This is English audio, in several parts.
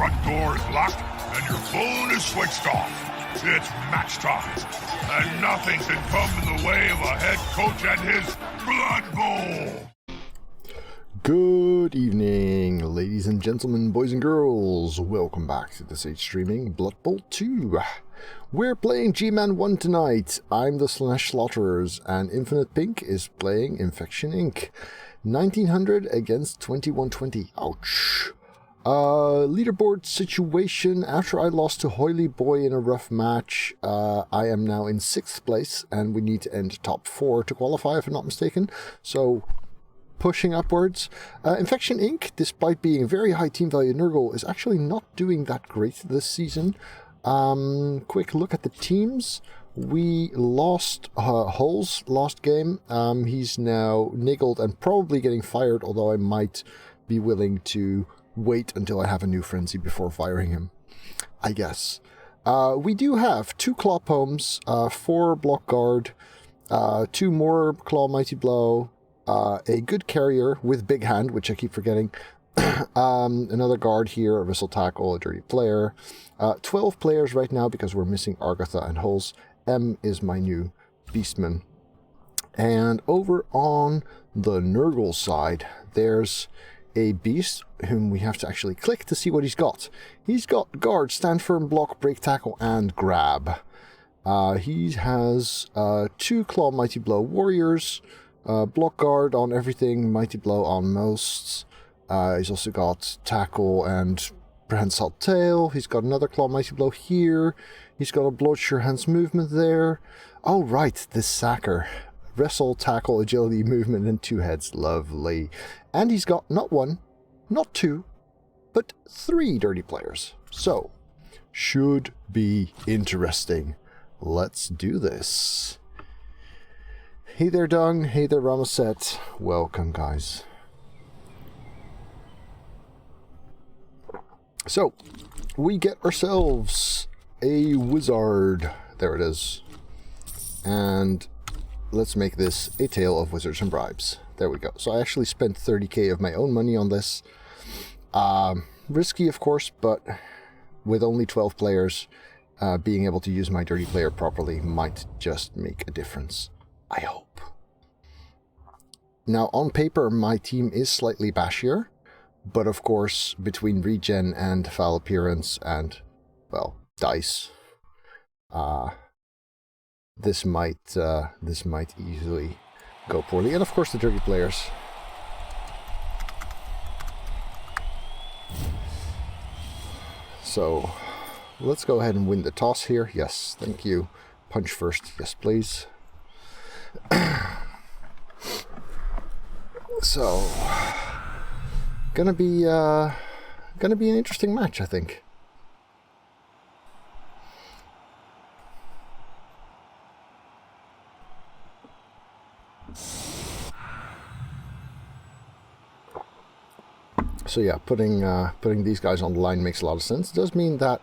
front door is locked and your phone is switched off. It's match time, and nothing can come in the way of a head coach and his Blood Bowl. Good evening, ladies and gentlemen, boys and girls. Welcome back to this streaming Blood Bowl 2. We're playing Gman 1 tonight. I'm the Slash Slaughterers, and InfinitePink is playing Infection Inc. 1900 against 2120. Ouch. Leaderboard situation. After I lost to Hoily Boy in a rough match, I am now in 6th place, and we need to end top 4 to qualify, if I'm not mistaken. So, pushing upwards. Infection Inc., despite being very high team value, Nurgle is actually not doing that great this season. Quick look at the teams. We lost Hull's last game. He's now niggled and probably getting fired, although I might be willing to wait until I have a new frenzy before firing him, I guess. We do have 2 Claw Poems, 4 Block Guard, 2 more Claw Mighty Blow, a good carrier with Big Hand, which I keep forgetting, another guard here, a Whistle Tackle, a Dirty Player, 12 players right now because we're missing Argatha and Hulls. M is my new Beastman. And over on the Nurgle side, there's a beast whom we have to actually click to see what he's got. He's got guard, stand firm, block, break, tackle, and grab. He has 2 Claw Mighty Blow warriors, block guard on everything, Mighty Blow on most. He's also got tackle and prehensile tail. He's got another Claw Mighty Blow here. He's got a Bloodsure Hands movement there. Oh right, this Sacker. Wrestle, tackle, agility, movement, and 2 heads. Lovely. And he's got not 1, not 2, but 3 dirty players. So, should be interesting. Let's do this. Hey there, Dung. Hey there, Ramaset. Welcome, guys. So, we get ourselves a wizard. There it is. And let's make this a tale of wizards and bribes. There we go. So I actually spent 30k of my own money on this. Risky, of course, but with only 12 players, being able to use my dirty player properly might just make a difference. I hope. Now, on paper, my team is slightly bashier, but of course, between regen and foul appearance and, well, dice, this might easily go poorly. And of course the dirty players. So let's go ahead and win the toss here. Yes, thank you. Punch first. Yes, please. So gonna be an interesting match, I think. So yeah, putting these guys on the line makes a lot of sense. It does mean that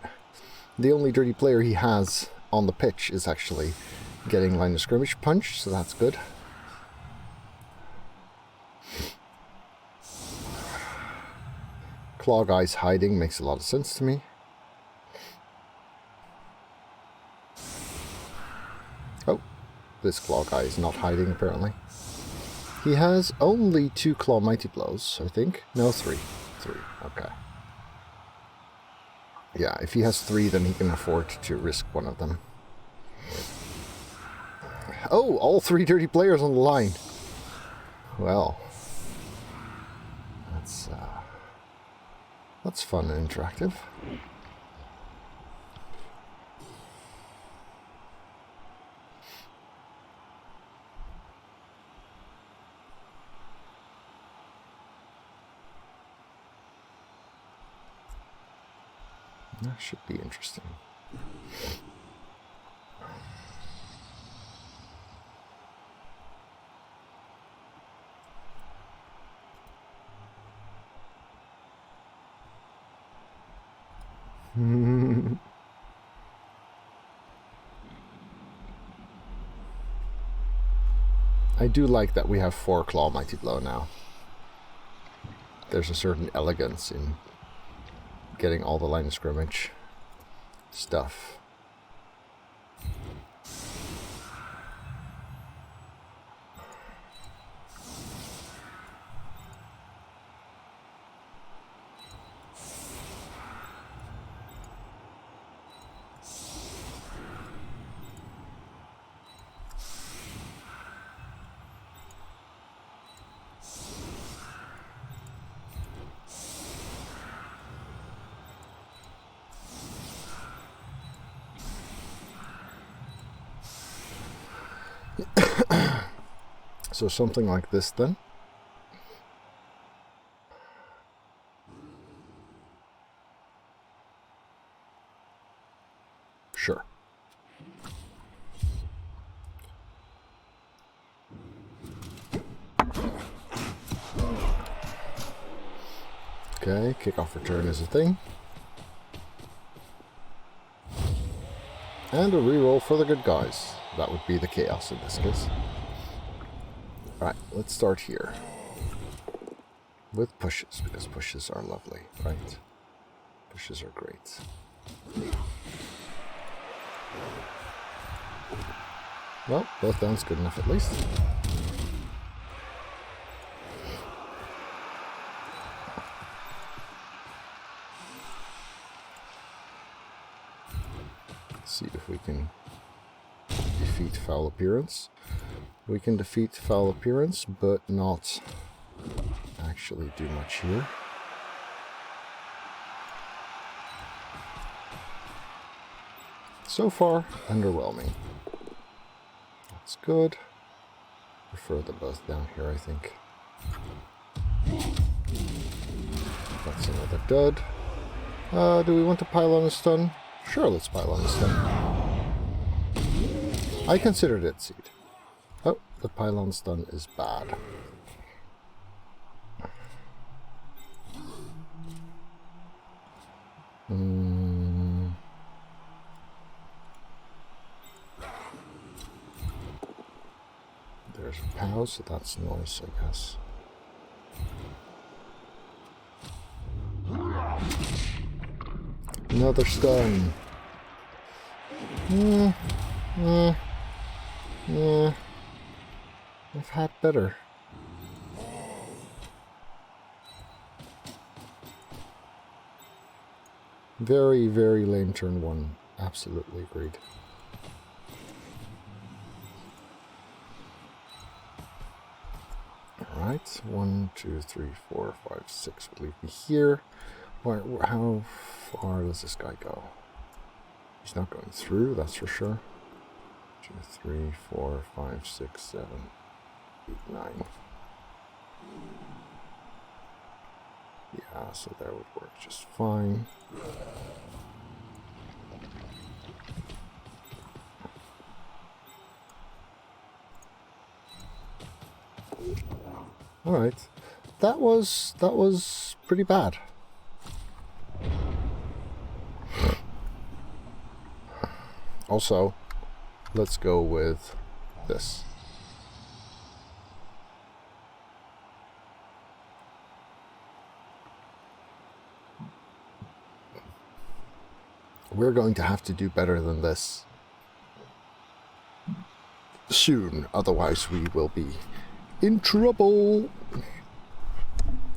the only dirty player he has on the pitch is actually getting line of skirmish punch, so that's good. Claw guys hiding makes a lot of sense to me. Oh, this claw guy is not hiding apparently. He has only 2 Claw Mighty Blows, I think. No, 3. 3, okay. Yeah, if he has 3, then he can afford to risk one of them. Oh, all 3 dirty players on the line. Well, that's fun and interactive. That should be interesting. I do like that we have 4 Claw Mighty Blow now. There's a certain elegance in getting all the line of scrimmage stuff. So something like this then. Sure. Okay, kickoff return is a thing. And a reroll for the good guys. That would be the chaos in this case. Right, let's start here. With pushes, because pushes are lovely, right? Pushes are great. Well, both down's good enough at least. See if we can defeat foul appearance. We can defeat foul appearance, but not actually do much here. So far, underwhelming. That's good. Prefer them both down here, I think. That's another dud. Do we want to pile on a stun? Sure, let's pile on a stun. I considered it seed. Oh, the pylon stun is bad. There's a pow, so that's noise, I guess. Another stun. I've had better. Very, very lame turn one. Absolutely agreed. Alright, 1, 2, 3, 4, 5, 6 will leave me here. How far does this guy go? He's not going through, that's for sure. 2, 3, 4, 5, 6, 7, 8, 9. Yeah, so that would work just fine. Alright. That was pretty bad. Also, let's go with this. We're going to have to do better than this soon, otherwise we will be in trouble.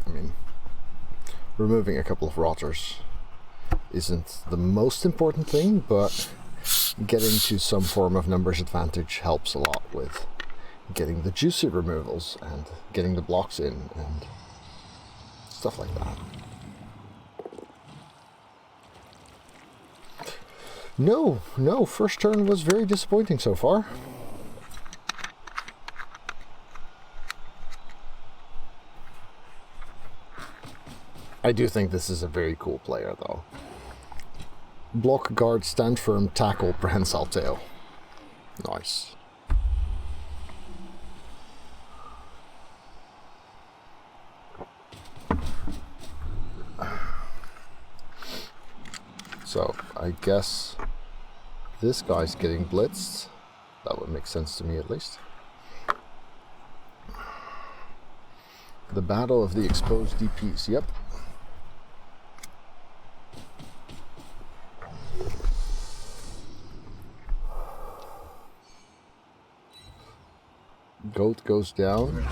I mean, removing a couple of rotters isn't the most important thing, but getting to some form of numbers advantage helps a lot with getting the juicy removals and getting the blocks in and stuff like that. No, first turn was very disappointing so far. I do think this is a very cool player, though. Block, guard, stand firm, tackle, prehensile tail. Nice. So, I guess this guy's getting blitzed. That would make sense to me, at least. The battle of the exposed DPs, yep. goat goes down.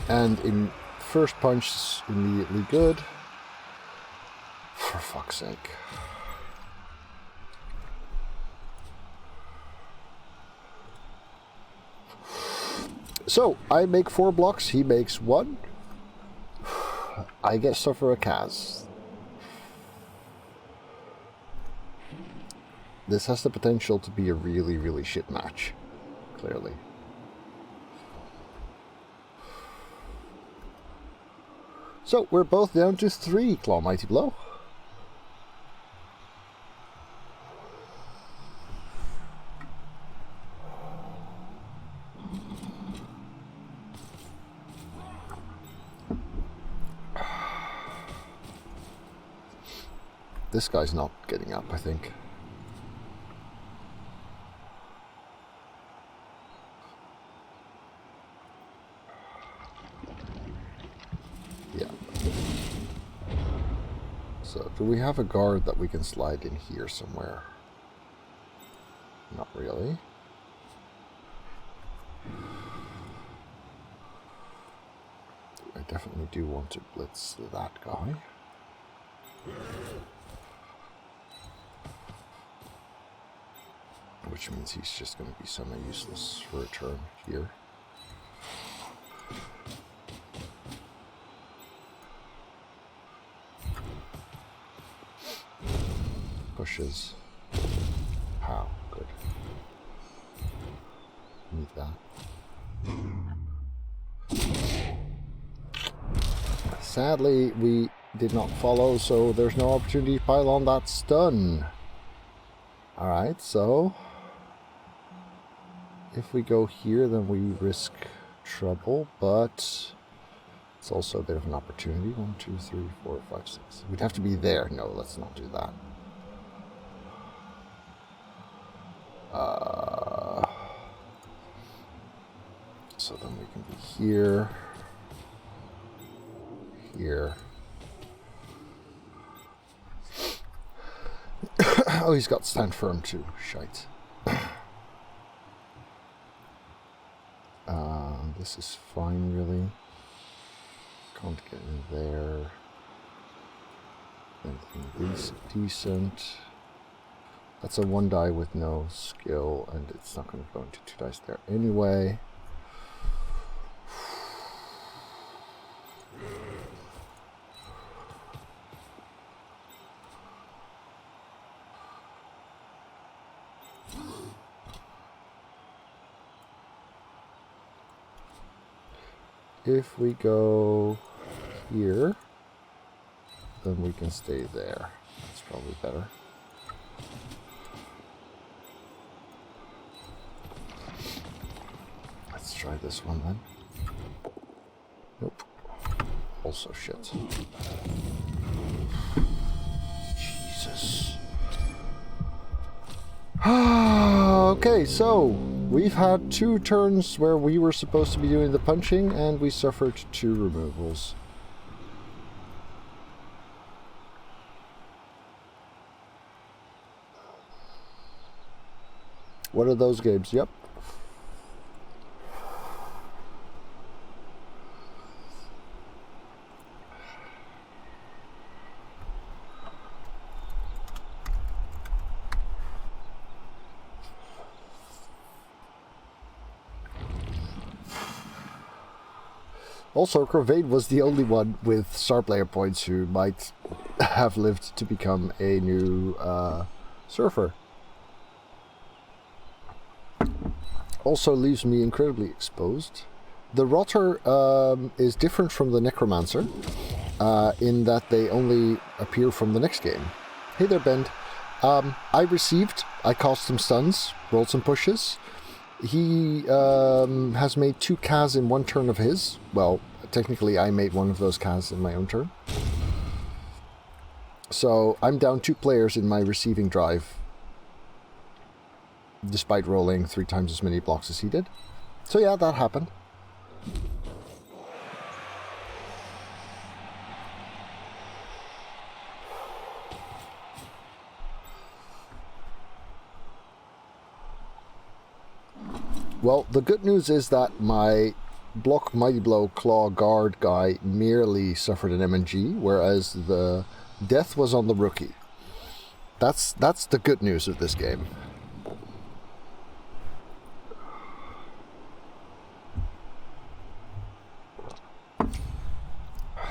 And in first punch is immediately good. For fuck's sake. So, I make 4 blocks, he makes 1. I get suffer a Kaz. This has the potential to be a really, really shit match. Clearly. So, we're both down to 3 Claw Mighty Blow. This guy's not getting up, I think. Yeah. So, do we have a guard that we can slide in here somewhere? Not really. I definitely do want to blitz that guy. Which means he's just going to be semi-useless for a turn here. Pushes. Pow. Good. Need that. Sadly, we did not follow, so there's no opportunity to pile on that stun. Alright, so if we go here, then we risk trouble, but it's also a bit of an opportunity. 1, 2, 3, 4, 5, 6. We'd have to be there. No, let's not do that. So then we can be here. Here. Oh, he's got stand firm too. Shite. This is fine, really. Can't get in there. Anything decent. That's a 1 die with no skill, and it's not going to go into 2 dice there anyway. If we go here, then we can stay there. That's probably better. Let's try this one then. Nope. Also shit. Jesus. Okay, so we've had 2 turns where we were supposed to be doing the punching, and we suffered 2 removals. What are those games? Yep. Also, Crevade was the only one with star player points who might have lived to become a new surfer. Also leaves me incredibly exposed. The Rotter is different from the Necromancer in that they only appear from the next game. Hey there, Bend. I cast some stuns, rolled some pushes. He has made 2 Kaz in 1 turn of his. Well, technically I made 1 of those Kaz in my own turn. So I'm down 2 players in my receiving drive, despite rolling 3 times as many blocks as he did. So yeah, that happened. Well, the good news is that my block Mighty Blow Claw Guard guy merely suffered an MNG, whereas the death was on the rookie. That's the good news of this game.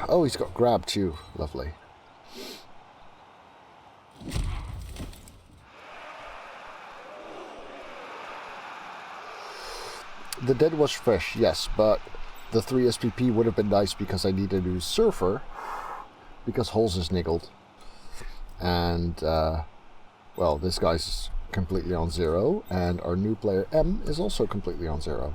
Oh, he's got grab too. Lovely. The dead was fresh, yes, but the 3 SPP would have been nice because I need a new Surfer, because Holes is niggled. And, well, this guy's completely on 0, and our new player M is also completely on 0.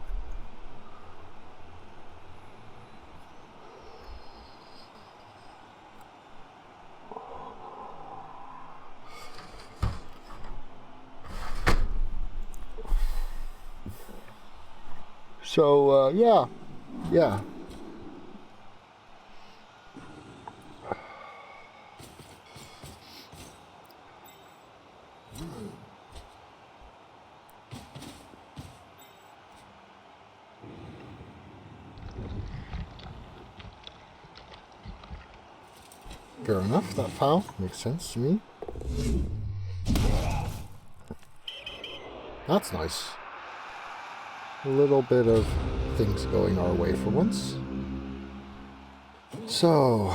So, yeah. Fair enough, that foul makes sense to me. That's nice. A little bit of things going our way for once. So,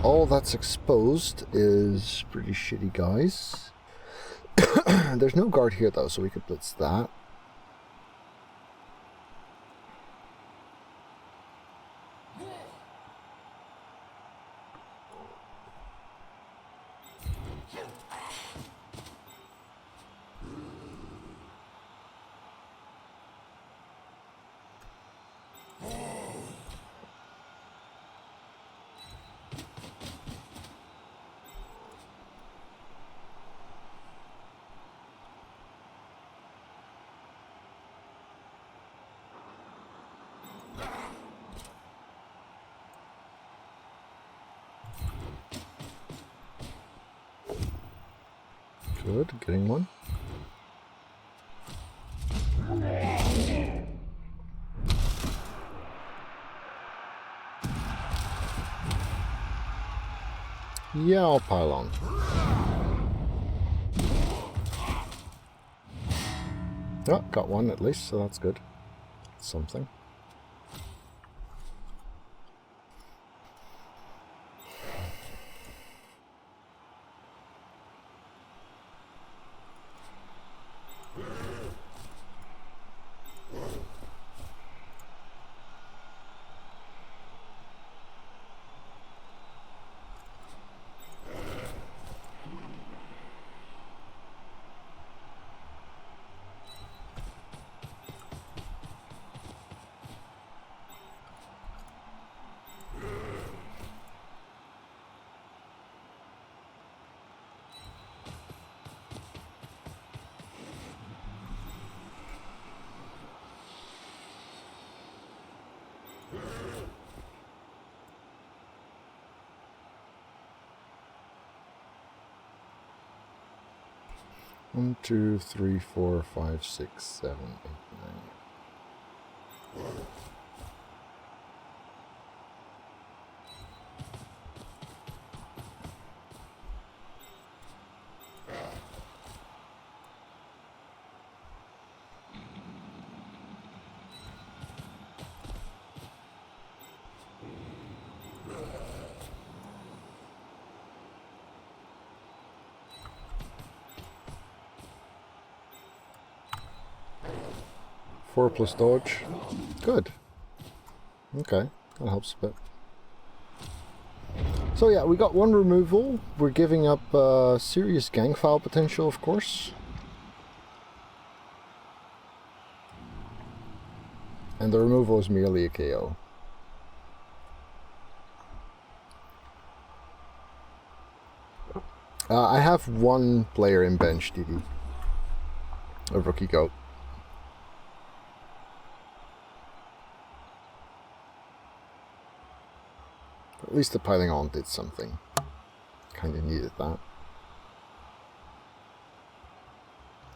all that's exposed is pretty shitty, guys. There's no guard here though, so we could blitz that. Good, getting one. Yeah, I'll pile on. Oh, got one at least, so that's good. Something. One, two, three, four, five, six, 7, 8, 9. 4 plus dodge. Good. Okay, that helps a bit. So yeah, we got one removal. We're giving up serious gang foul potential, of course. And the removal is merely a KO. I have one player in bench DD. A rookie goat. At least the piling on did something. Kinda needed that.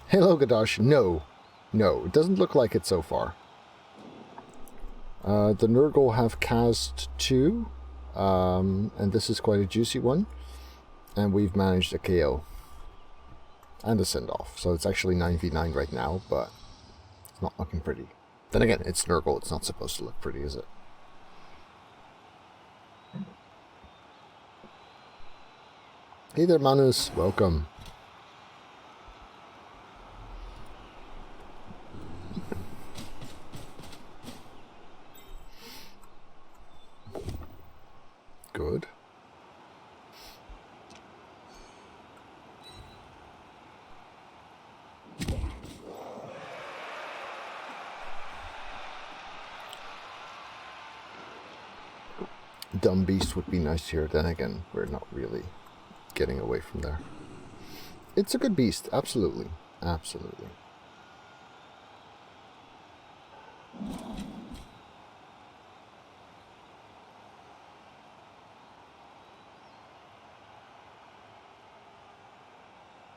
Hello, Gadash. No. No, it doesn't look like it so far. The Nurgle have cast 2, and this is quite a juicy one, and we've managed a KO and a send-off, so it's actually 9v9 right now, but it's not looking pretty. Then again, it's Nurgle, it's not supposed to look pretty, is it? Hey there, Manus, welcome. Good. Dumb Beast would be nice here, then again, we're not really getting away from there. It's a good beast, absolutely. Absolutely.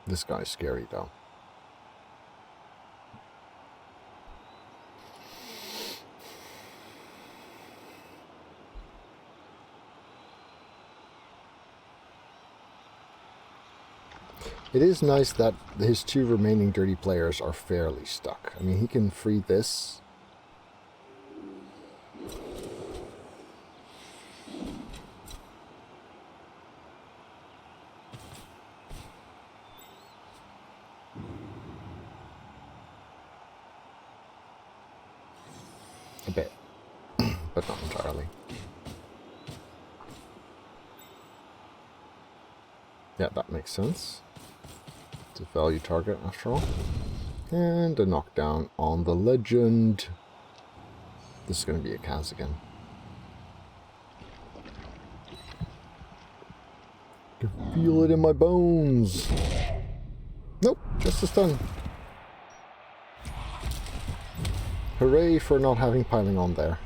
This guy's scary though. It is nice that his 2 remaining dirty players are fairly stuck. I mean, he can free this. A bit, but not entirely. Yeah, that makes sense. It's a value target after all. And a knockdown on the legend. This is going to be a Kaz again. I can feel it in my bones. Nope, just a stun. Hooray for not having piling on there.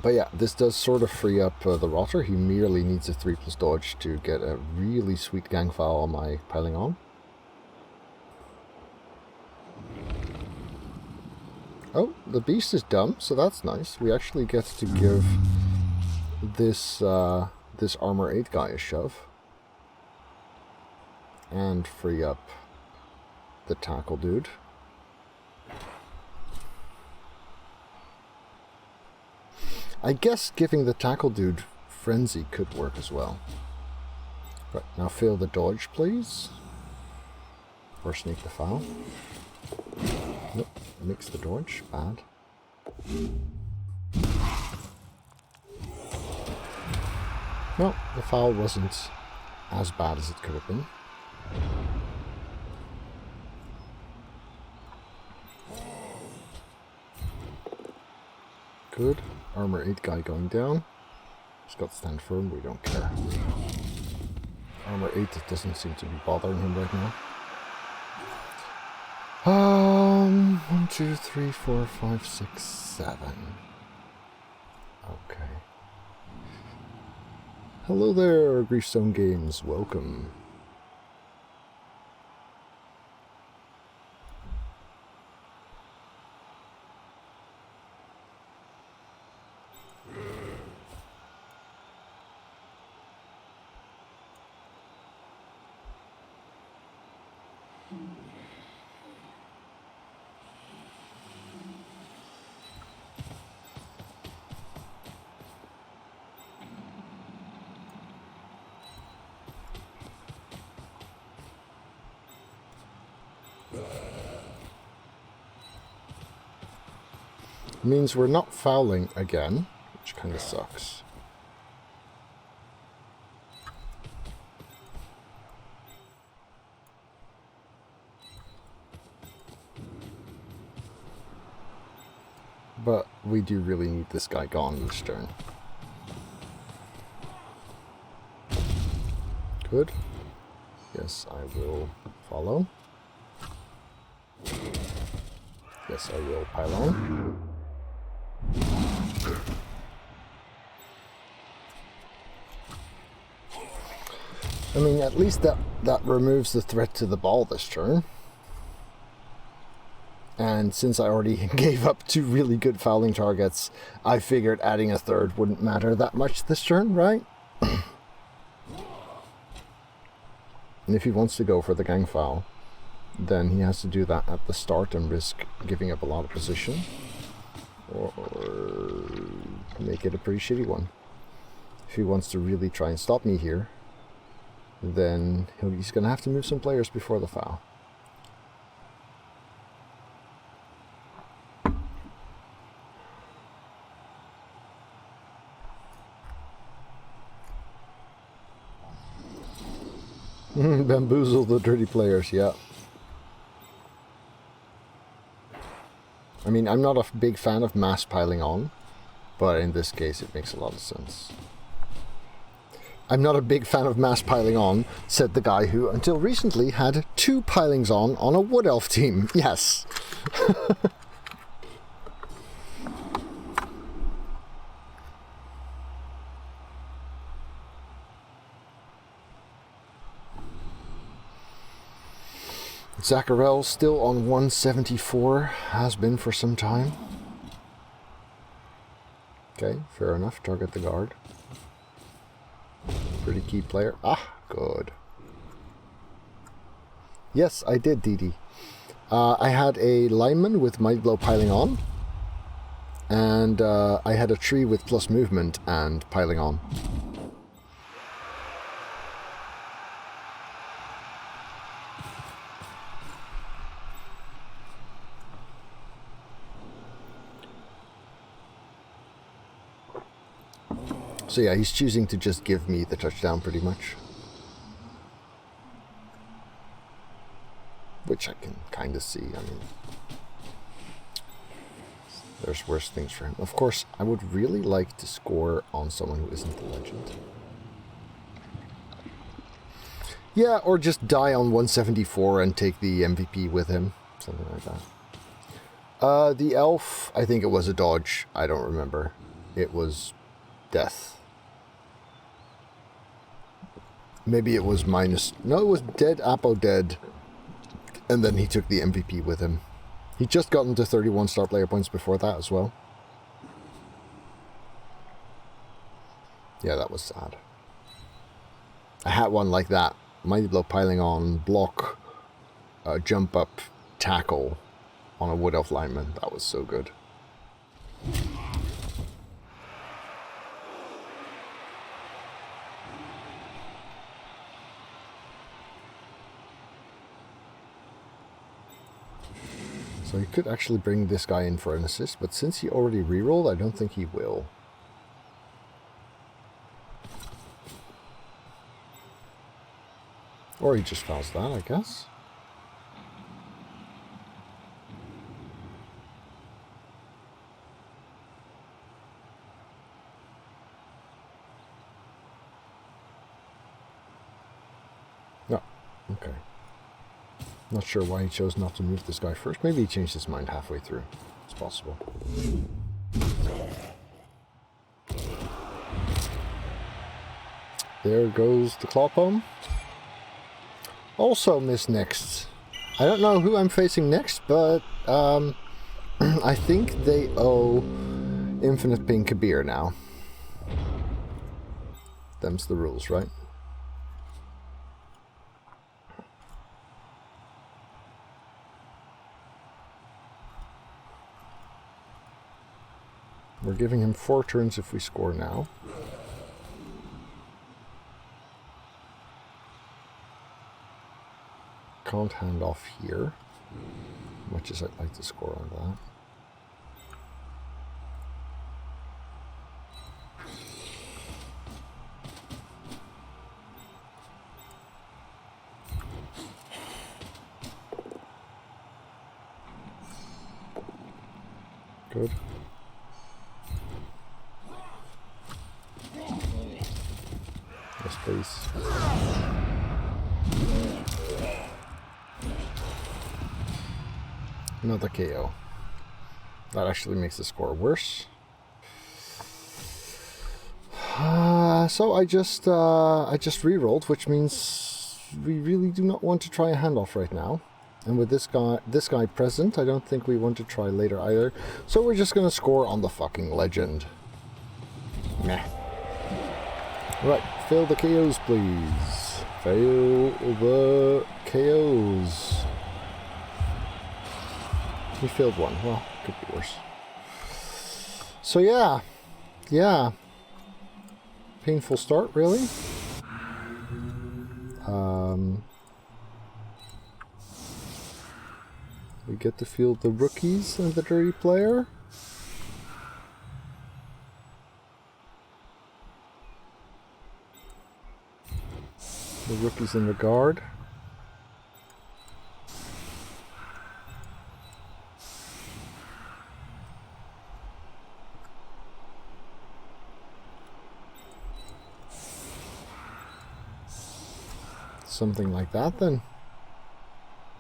But yeah, this does sort of free up the Rotter. He merely needs a 3+ dodge to get a really sweet gang foul on my piling on. Oh, the beast is dumb, so that's nice. We actually get to give this this armor 8 guy a shove. And free up the tackle dude. I guess giving the tackle dude frenzy could work as well. Right, now fail the dodge, please. Or sneak the foul. Nope, mix the dodge, bad. No, the foul wasn't as bad as it could have been. Good. Armor 8 guy going down. He's got stand firm, we don't care. Armor 8 doesn't seem to be bothering him right now. 1, 2, 3, 4, 5, 6, 7. Okay. Hello there, Griefstone Games, welcome. Means we're not fouling again, which kind of sucks. But we do really need this guy gone each turn. Good. Yes, I will follow. Yes, I will pile on. I mean, at least that That removes the threat to the ball this turn. And since I already gave up 2 really good fouling targets, I figured adding a third wouldn't matter that much this turn, right? And if he wants to go for the gang foul, then he has to do that at the start and risk giving up a lot of position. Or make it a pretty shitty one. If he wants to really try and stop me here, then he's going to have to move some players before the foul. Bamboozle the dirty players, yeah. I mean, I'm not a big fan of mass piling on, but in this case it makes a lot of sense. I'm not a big fan of mass piling on, said the guy who until recently had 2 pilings on a wood elf team. Yes. Zacharel still on 174, has been for some time. Okay, fair enough, target the guard. Pretty key player. Ah, good. Yes, I did, DD. I had a lineman with Might Blow piling on, and I had a tree with plus movement and piling on. So yeah, he's choosing to just give me the touchdown pretty much. Which I can kind of see. I mean, there's worse things for him. Of course, I would really like to score on someone who isn't the legend. Yeah, or just die on 174 and take the MVP with him. Something like that. The elf, I think it was a dodge. I don't remember. It was death. Maybe it was minus... No, it was dead, Apo dead. And then he took the MVP with him. He just got into 31 star player points before that as well. Yeah, that was sad. I had one like that. Mighty Blow piling on, block, jump up, tackle on a Wood Elf lineman. That was so good. So he could actually bring this guy in for an assist, but since he already rerolled, I don't think he will. Or he just fouls that, I guess. No, okay. Not sure why he chose not to move this guy first. Maybe he changed his mind halfway through. It's possible. There goes the claw poem. Also miss next. I don't know who I'm facing next, but I think they owe InfinitePink a beer now. Them's the rules, right? We're giving him 4 turns if we score now. Can't hand off here, much as I'd like to score on that. Good. Yes, please. Another KO. That actually makes the score worse. So I just re-rolled, which means we really do not want to try a handoff right now. And with this guy present, I don't think we want to try later either. So we're just going to score on the fucking legend. Meh. Right, fail the KOs, please. Fail the KOs. We failed one. Well, could be worse. So yeah. Yeah. Painful start, really. We get to field the rookies and the dirty player. The rookies in the guard. Something like that then.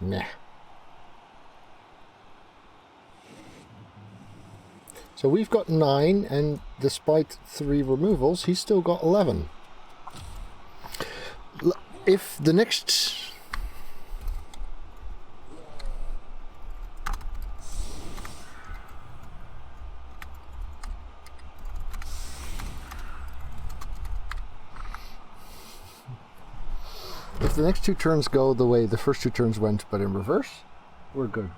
Meh. So we've got 9, and despite 3 removals, he's still got 11. If the next... If the next 2 turns go the way the first 2 turns went, but in reverse, we're good.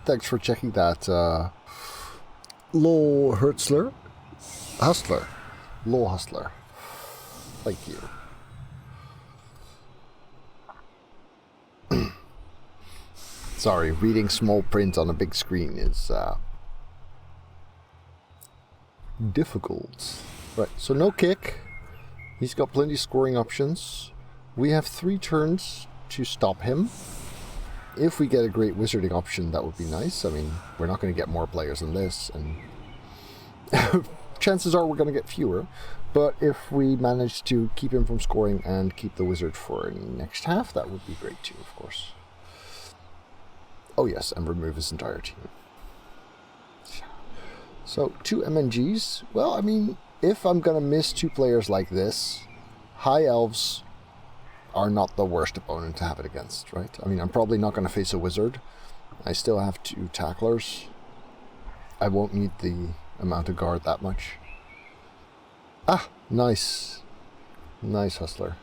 Thanks for checking that, Low Hustler. Low Hustler. Thank you. Sorry, reading small print on a big screen is difficult. Right, so no kick. He's got plenty of scoring options. We have 3 turns to stop him. If we get a great wizarding option, that would be nice. I mean, we're not going to get more players than this, and chances are we're going to get fewer. But if we manage to keep him from scoring and keep the wizard for next half, that would be great too, of course. Oh yes, and remove his entire team. So, 2 MNGs. Well, I mean, if I'm going to miss 2 players like this, High Elves are not the worst opponent to have it against, right? I mean, I'm probably not going to face a wizard. I still have 2 tacklers. I won't need the amount of guard that much. Ah, nice. Nice hustler.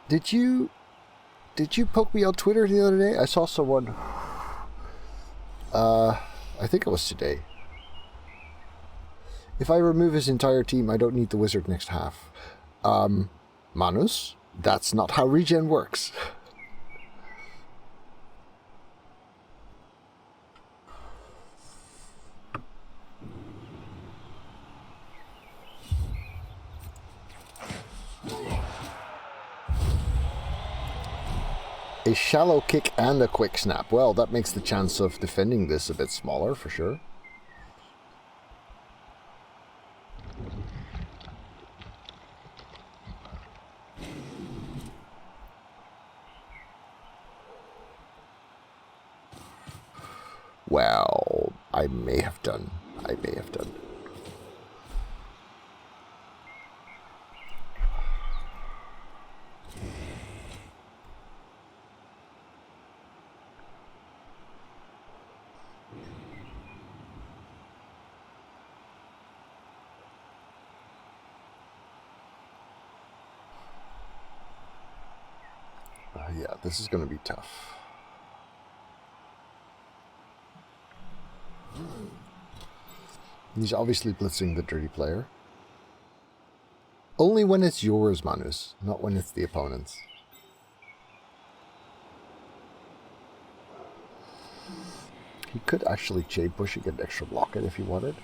Did you poke me on Twitter the other day? I saw someone, I think it was today. If I remove his entire team, I don't need the wizard next half. Manus, that's not how regen works. A shallow kick and a quick snap. Well, that makes the chance of defending this a bit smaller, for sure. Well, I may have done. Yeah, this is going to be tough. He's obviously blitzing the dirty player. Only when it's yours, Manus, not when it's the opponent's. He could actually chain push and get an extra block it if he wanted.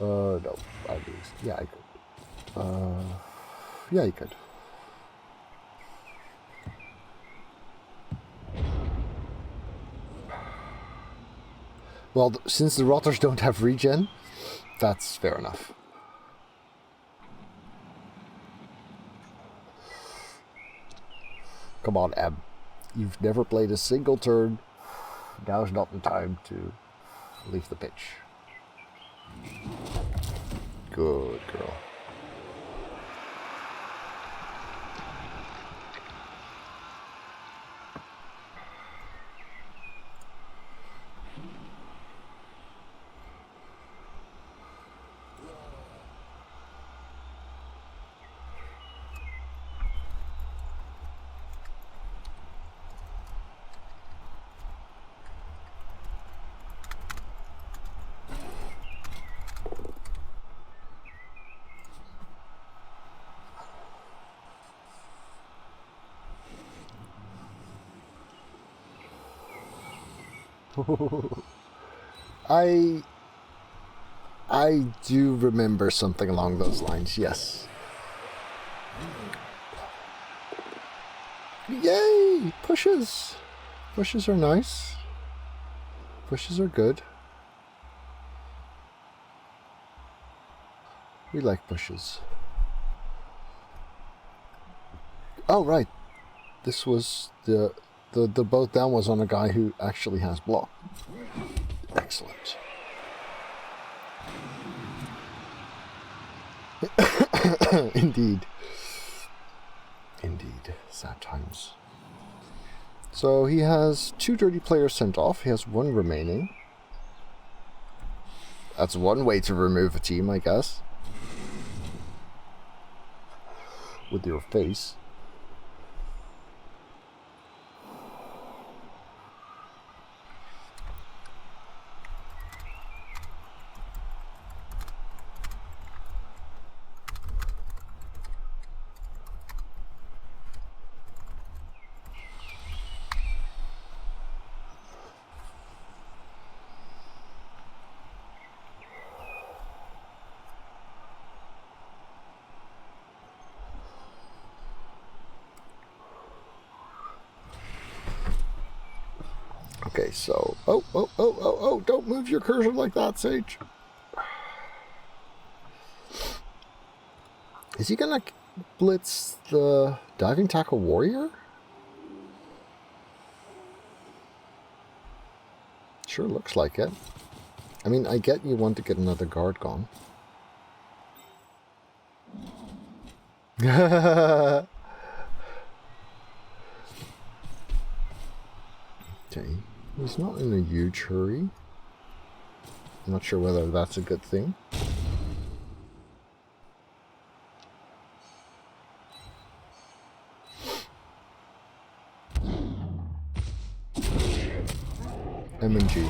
No, I lose. Yeah, I could. Yeah, he could. Well, since the rotters don't have regen, that's fair enough. Come on, Em. You've never played a single turn. Now's not the time to leave the pitch. Good girl. I do remember something along those lines, yes. Yay! Pushes! Pushes are nice. Pushes are good. We like pushes. Oh, right. This was the boat down was on a guy who actually has block. Excellent. Indeed. Indeed. Sad times. So he has 2 dirty players sent off. He has 1 remaining. That's one way to remove a team, I guess. With your face. Okay, so... Oh, don't move your cursor like that, Sage. Is he gonna blitz the diving tackle warrior? Sure looks like it. I mean, I get you want to get another guard gone. Okay, he's not in a huge hurry. I'm not sure whether that's a good thing. M&G.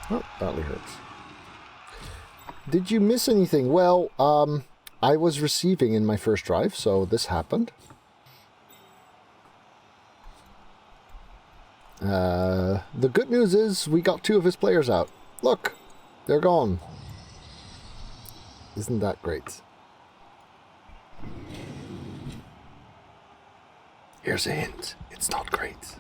Oh, badly hurts. Did you miss anything? Well, I was receiving in my first drive, so this happened. The good news is we got 2 of his players out. Look, they're gone. Isn't that great? Here's a hint. It's not great.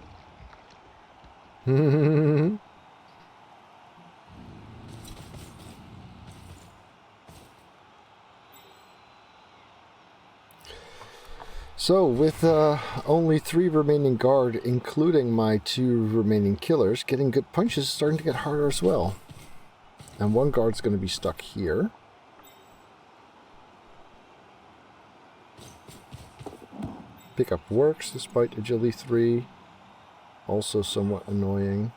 So, with only 3 remaining guard, including my 2 remaining killers, getting good punches is starting to get harder as well. And 1 guard's going to be stuck here. Pickup works despite agility 3. Also somewhat annoying.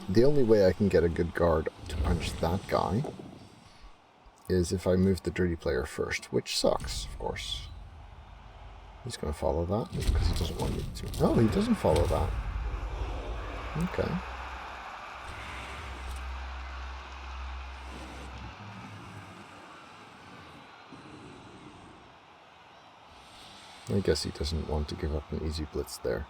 The only way I can get a good guard to punch that guy is if I move the dirty player first, which sucks, of course. He's going to follow that because he doesn't want me to. No, he doesn't follow that. Okay. I guess he doesn't want to give up an easy blitz there.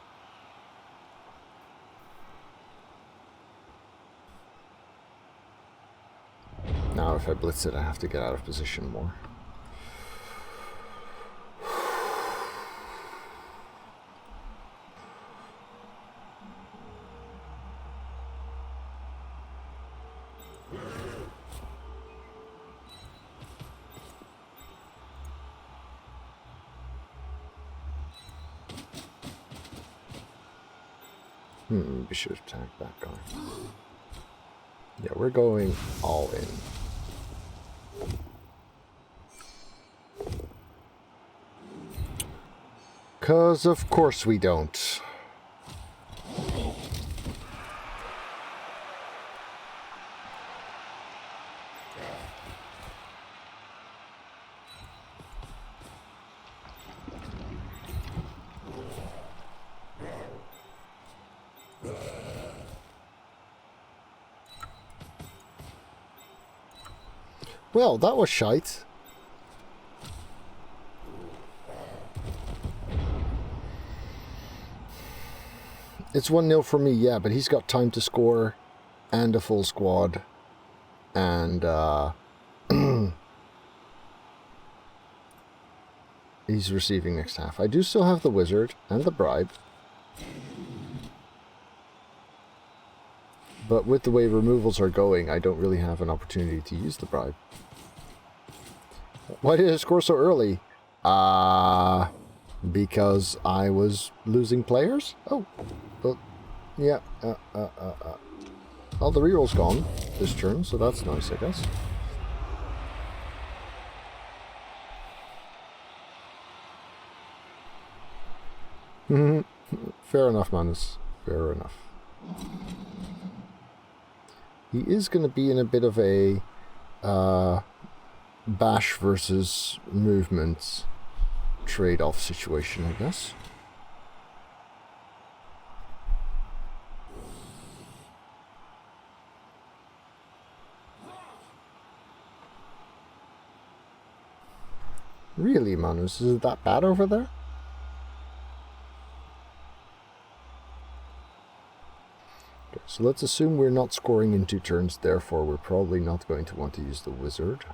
now if I blitz it, I have to get out of position more. We should attack that guy. Yeah, we're going all in. 'Cause of course we don't. Well, that was shite. It's 1-0 for me, yeah, but he's got time to score and a full squad. And he's receiving next half. I do still have the wizard and the bribe. But with the way removals are going, I don't really have an opportunity to use the bribe. Why did I score so early? Because I was losing players? Oh, but yeah. Well, the reroll's gone this turn, so that's nice, I guess. Fair enough, Manus. Fair enough. He is going to be in a bit of a bash versus movement trade-off situation, I guess. Really, Manus? Is it that bad over there? Okay, so let's assume we're not scoring in 2 turns, therefore we're probably not going to want to use the wizard.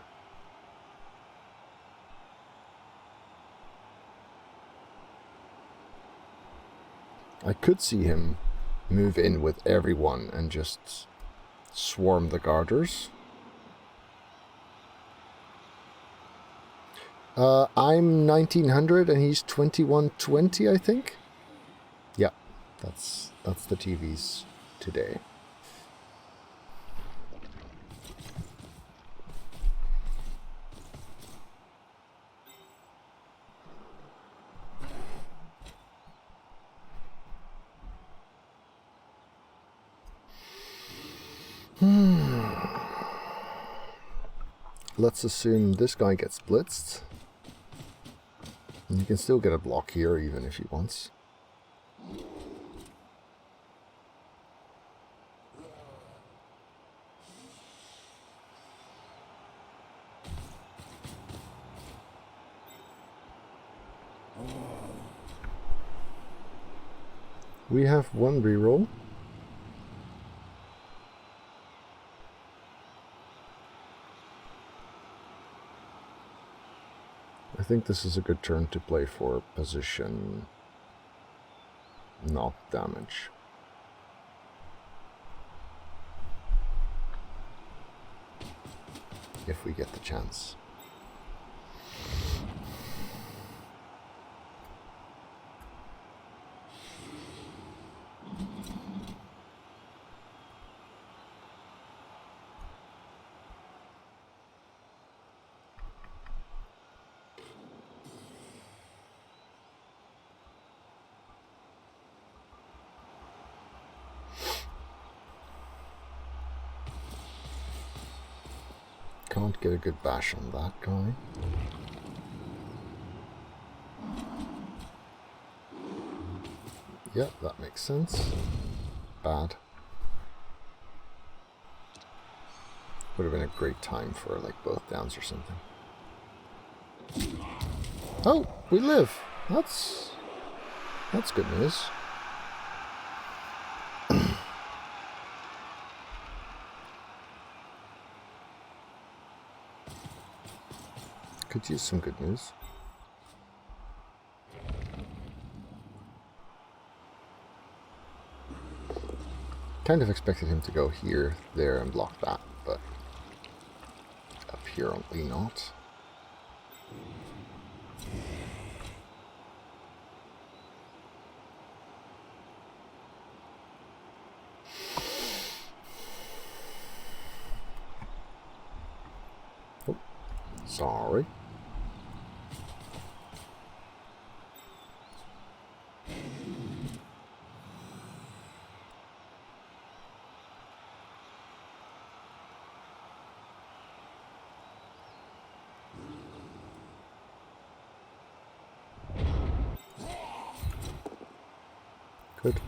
I could see him move in with everyone and just swarm the garters. I'm 1900 and he's 2120, I think. Yeah, that's the TVs today. Let's assume this guy gets blitzed. And you can still get a block here even if he wants. We have 1 reroll. I think this is a good turn to play for position, not damage. If we get the chance. Can't get a good bash on that guy. Yeah, that makes sense. Bad. Would have been a great time for like both downs or something. Oh, we live. That's good news. Could use some good news. Kind of expected him to go here, there, and block that, but apparently not. Oh, sorry. Good.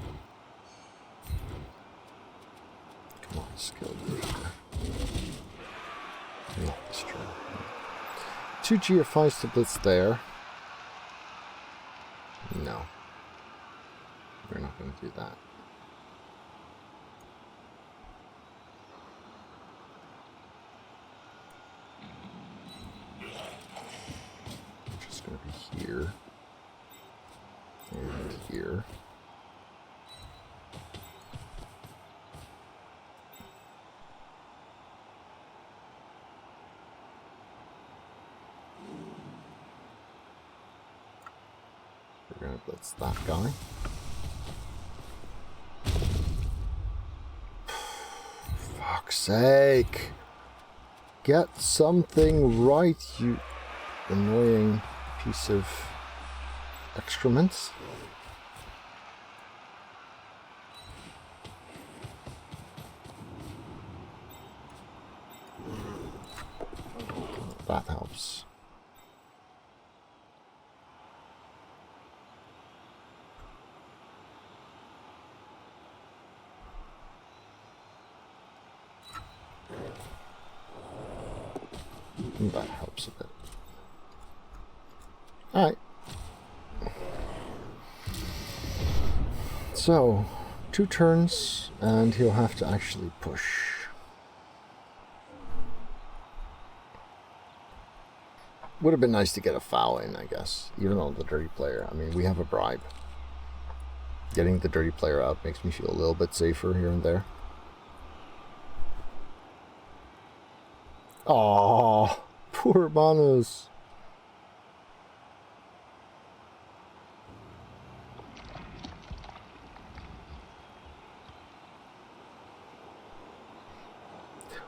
Come on, skill booster. Yeah, that's true. 2 GFIs to blitz there. No. We're not going to do that. Just going to be here. And here. We're going to blitz that guy. Fuck's sake. Get something right, you annoying piece of excrement. That helps. That helps a bit. Alright. So, 2 turns, and he'll have to actually push. Would have been nice to get a foul in, I guess. Even on the dirty player. I mean, we have a bribe. Getting the dirty player out makes me feel a little bit safer here and there. Aww, poor Manus.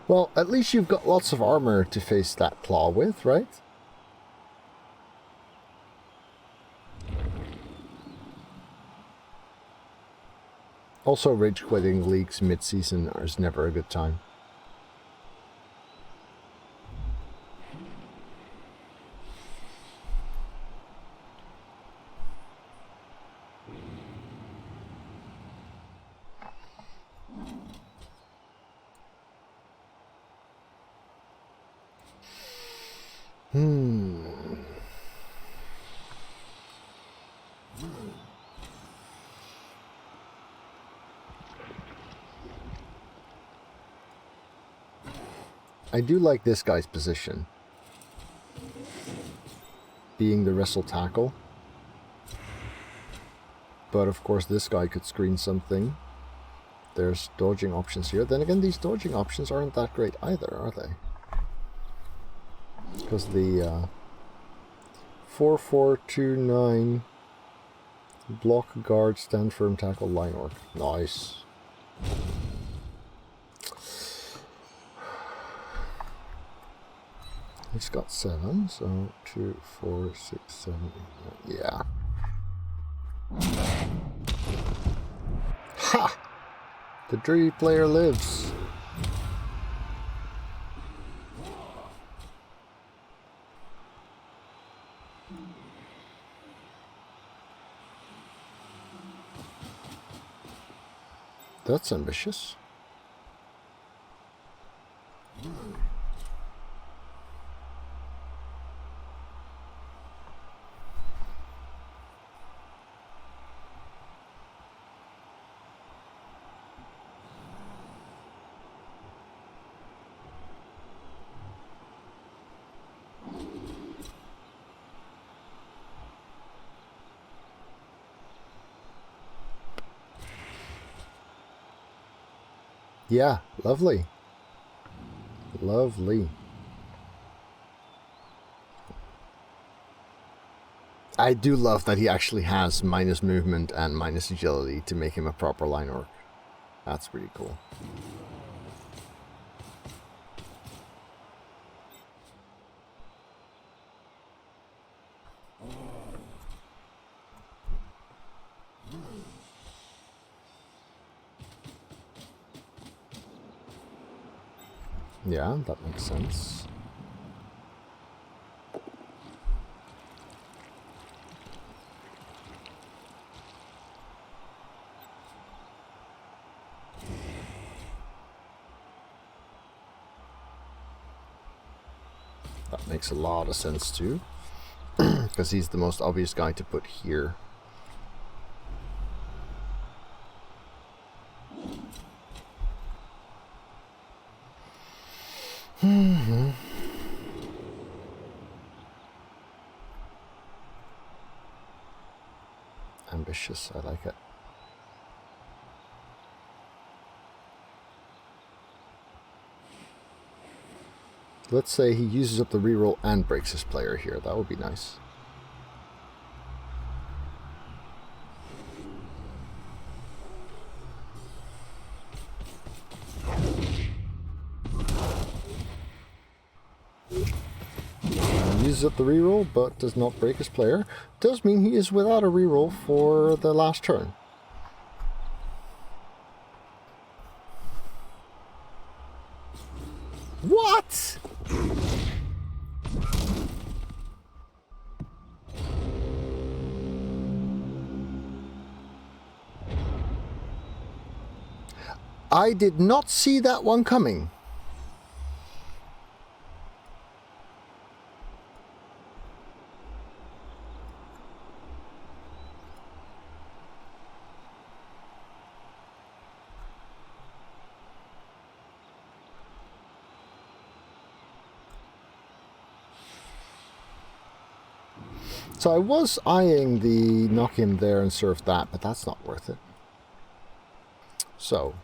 Well, at least you've got lots of armor to face that claw with, right? Also, rage quitting leagues mid-season is never a good time. I do like this guy's position. Being the wrestle tackle. But of course this guy could screen something. There's dodging options here. Then again, these dodging options aren't that great either, are they? Because the 4-4-2-9 block, guard, stand firm, tackle, line work. Nice. He's got 7, so 2, 4, 6, 7, 8, 9. Yeah. Ha! The dirty player lives. That's ambitious. Yeah, lovely. Lovely. I do love that he actually has minus movement and minus agility to make him a proper line orc. That's pretty cool. Yeah, that makes sense. That makes a lot of sense too, because he's the most obvious guy to put here. Ambitious, I like it. Let's say he uses up the reroll and breaks his player here. That would be nice. Uses up the reroll, but does not break his player. Does mean he is without a reroll for the last turn. What? I did not see that one coming. So I was eyeing the knock him there and surf that, but that's not worth it. So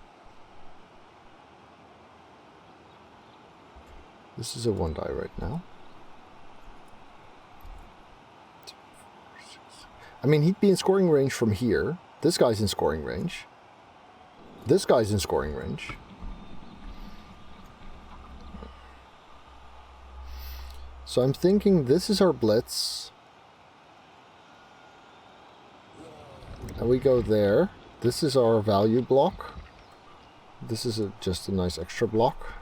this is a 1 die right now. I mean, he'd be in scoring range from here. This guy's in scoring range. This guy's in scoring range. So I'm thinking this is our blitz. And we go there. This is our value block. This is just a nice extra block.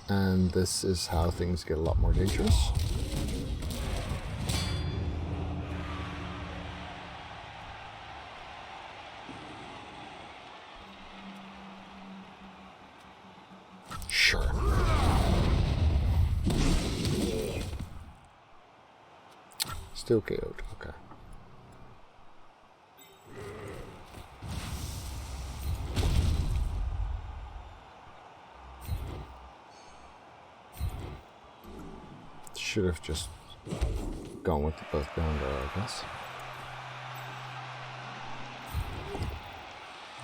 And this is how things get a lot more dangerous. Sure. Still KO'd, okay. Should have just gone with the both behind there, I guess.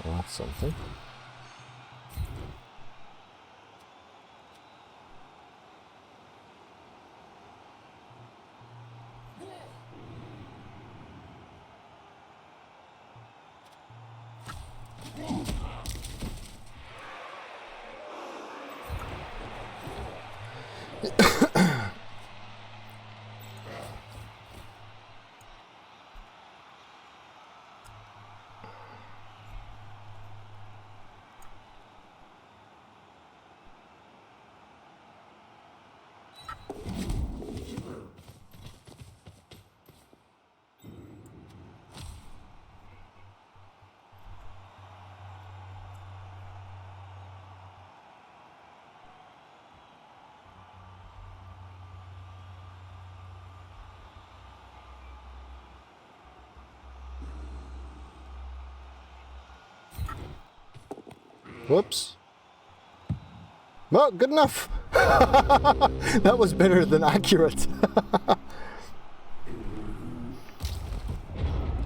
Well, that's something. Whoops. Well, good enough. That was better than accurate.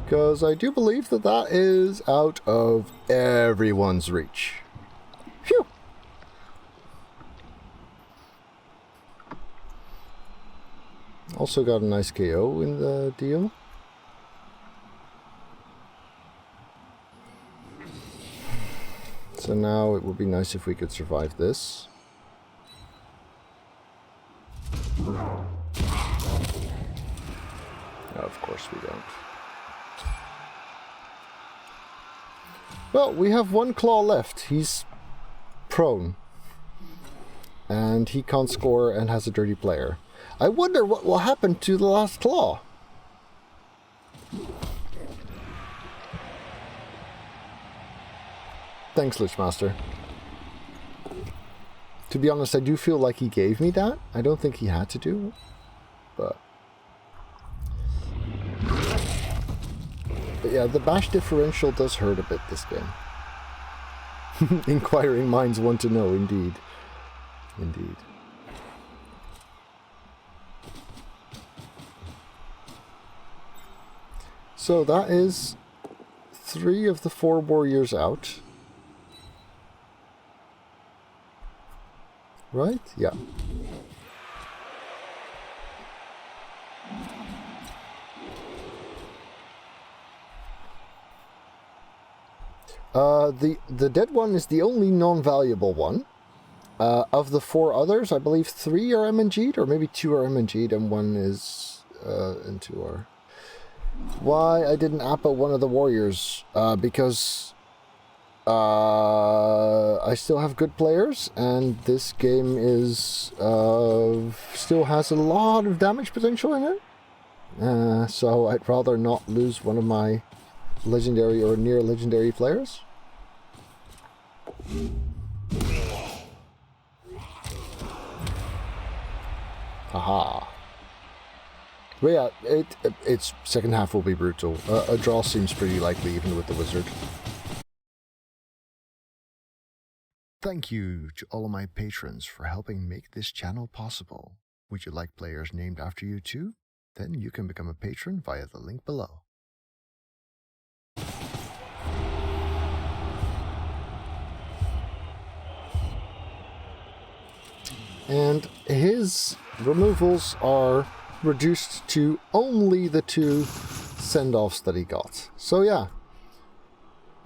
Because I do believe that that is out of everyone's reach. Phew! Also got a nice KO in the deal. So now it would be nice if we could survive this. No, of course we don't. Well, we have one claw left. He's prone. And he can't score and has a dirty player. I wonder what will happen to the last claw. Thanks, Lichmaster. To be honest, I do feel like he gave me that. I don't think he had to do it. But yeah, the bash differential does hurt a bit this game. Inquiring minds want to know, indeed. Indeed. So that is 3 of the 4 warriors out. Right? Yeah. The dead one is the only non-valuable one. Of the 4 others, I believe 3 are MNG'd, or maybe 2 are MNG'd and 1 is and 2 are. Why I didn't APA one of the warriors? Because I still have good players, and this game is still has a lot of damage potential in it. So I'd rather not lose one of my legendary or near legendary players. Haha. But yeah, its second half will be brutal. A draw seems pretty likely even with the wizard. Thank you to all of my patrons for helping make this channel possible. Would you like players named after you too? Then you can become a patron via the link below. And his removals are reduced to only the 2 send-offs that he got. So yeah,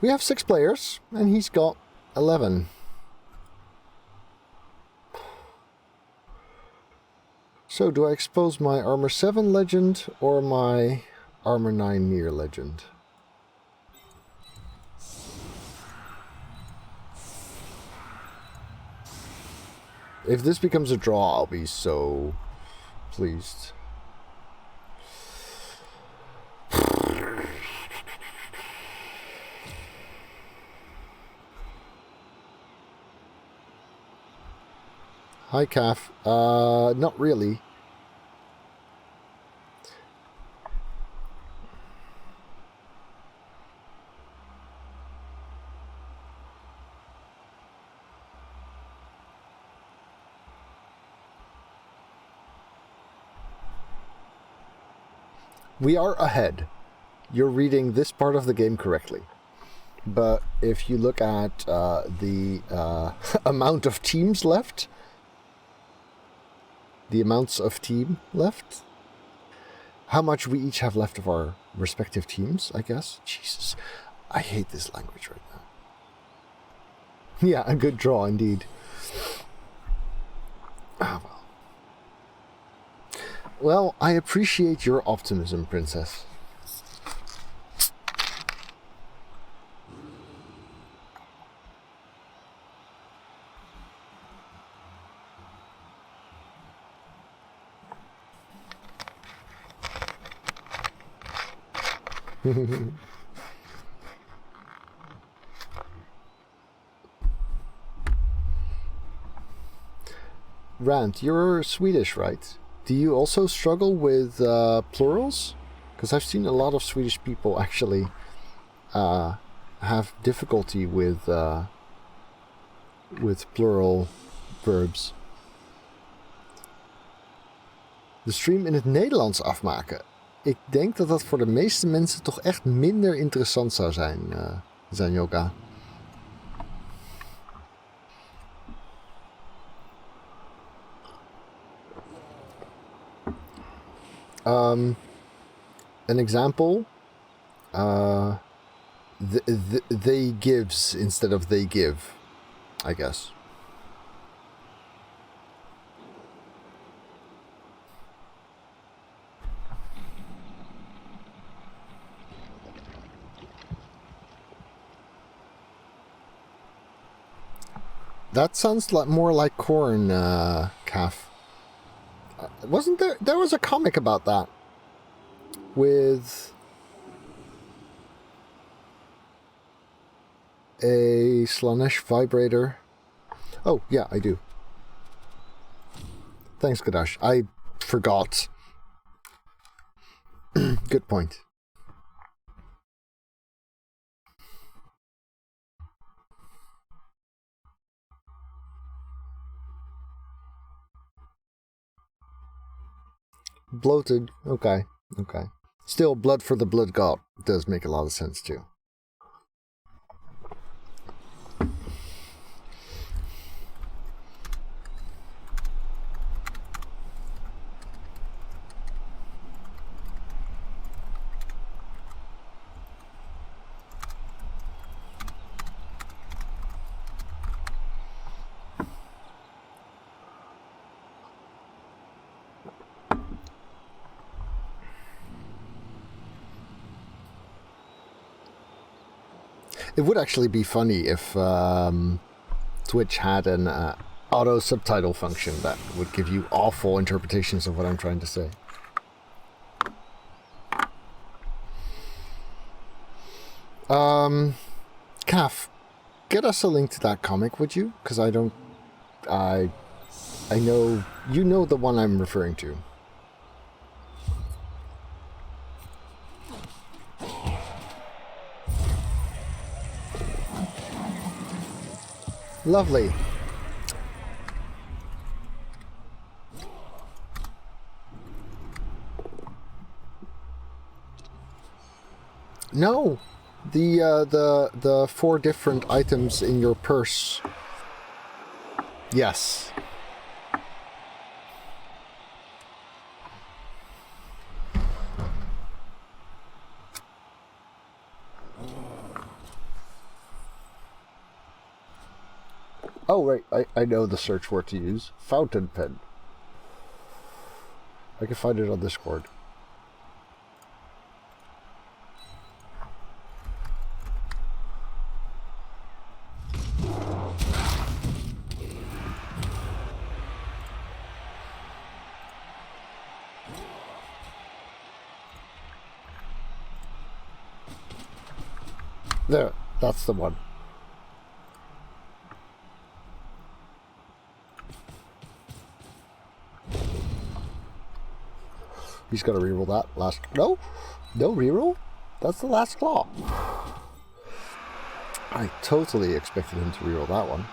we have 6 players, and he's got 11. So do I expose my Armor 7 legend or my Armor 9 near legend? If this becomes a draw, I'll be so pleased. Hi, Calf. Not really. We are ahead. You're reading this part of the game correctly. But if you look at the amount of teams left, the amounts of team left, how much we each have left of our respective teams, I guess. Jesus, I hate this language right now. Yeah, a good draw indeed. Ah, well. Well, I appreciate your optimism, Princess. Rant, you're Swedish, right? Do you also struggle with plurals? Because I've seen a lot of Swedish people actually have difficulty with plural verbs. De stream in het Nederlands afmaken. ik denk dat dat voor de meeste mensen toch echt minder interessant zou zijn, Zanyoka. An example, they gives instead of they give, I guess. That sounds like more like corn, calf. Wasn't there? There was a comic about that with a Slanesh vibrator. Oh, yeah, I do. Thanks, Kadash. I forgot. Good point. Bloated. Okay. Okay. Still, blood for the blood god does make a lot of sense, too. It would actually be funny if Twitch had an auto subtitle function that would give you awful interpretations of what I'm trying to say. Calf, get us a link to that comic, would you? Because I know you know the one I'm referring to. Lovely. No, the 4 different items in your purse. Yes. Oh, right, I know the search word to use. Fountain pen. I can find it on Discord. There, that's the one. He's got to reroll that last. No reroll. That's the last claw. I totally expected him to reroll that one.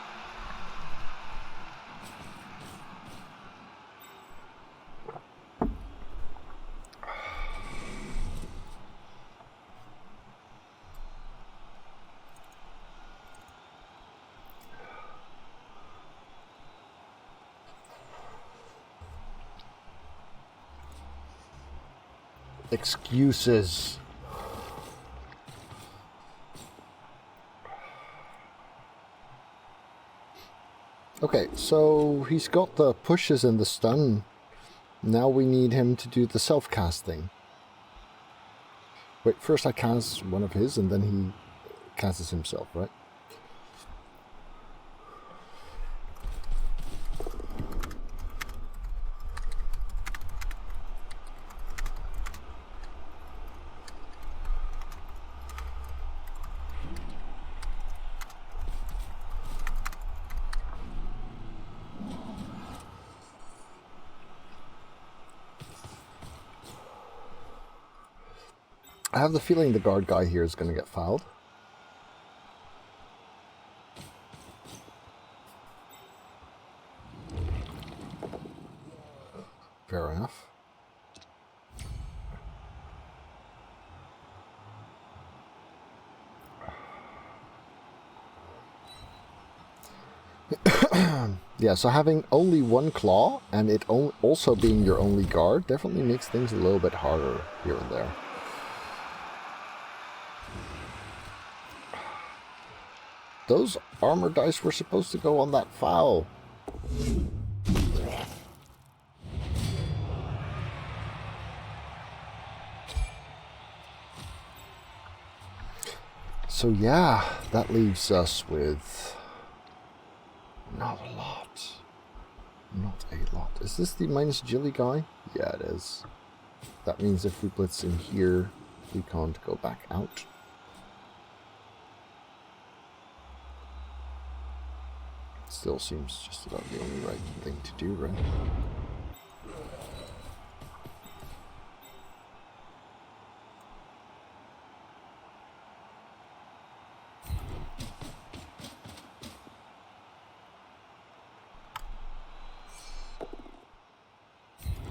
Excuses. Okay, so he's got the pushes and the stun. Now we need him to do the self-cast thing. Wait, first I cast one of his and then he casts himself, right? I have the feeling the guard guy here is going to get fouled. Fair enough. Yeah, so having only one claw and it also being your only guard definitely makes things a little bit harder here and there. Those armor dice were supposed to go on that foul. So yeah, that leaves us with not a lot. Not a lot. Is this the minus agility guy? Yeah, it is. That means if we blitz in here, we can't go back out. Still seems just about the only right thing to do, right?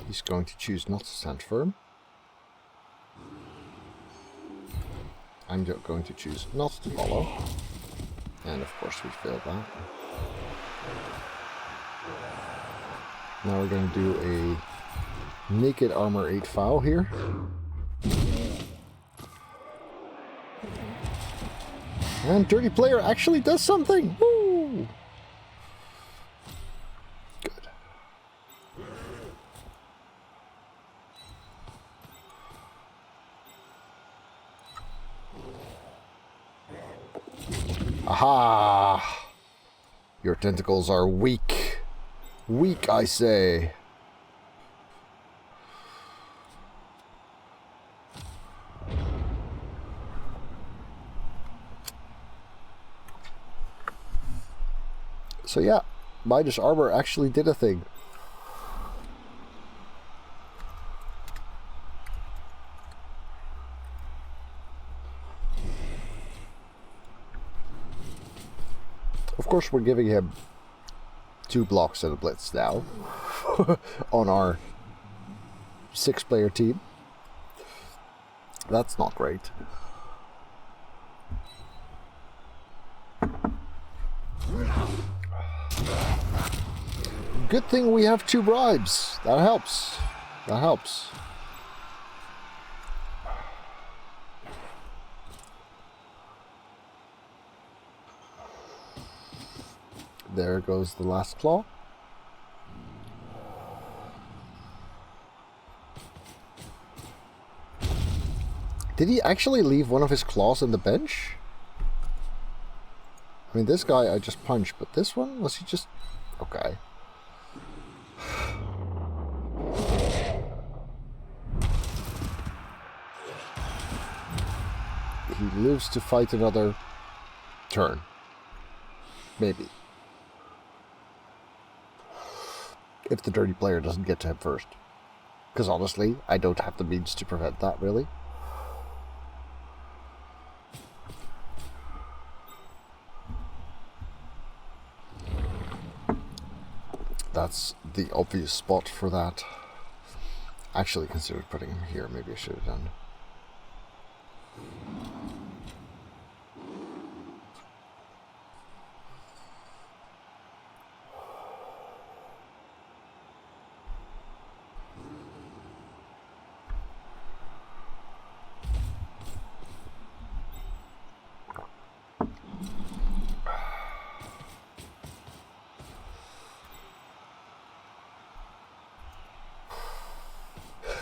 He's going to choose not to stand firm. I'm going to choose not to follow. And of course we failed that. Now we're going to do a naked armor 8 foul here. And Dirty Player actually does something! Woo! Good. Aha! Your tentacles are weak. Weak, I say. So yeah, Midas Armor actually did a thing. Of course, we're giving him 2 blocks and a blitz now on our 6-player team. That's not great. Good thing we have 2 bribes. That helps. That helps. There goes the last claw. Did he actually leave one of his claws on the bench? I mean, this guy I just punched, but this one, was he just... Okay. He lives to fight another turn. Maybe. If the Dirty Player doesn't get to him first. Because honestly, I don't have the means to prevent that, really. That's the obvious spot for that. Actually considered putting him here. Maybe I should have done.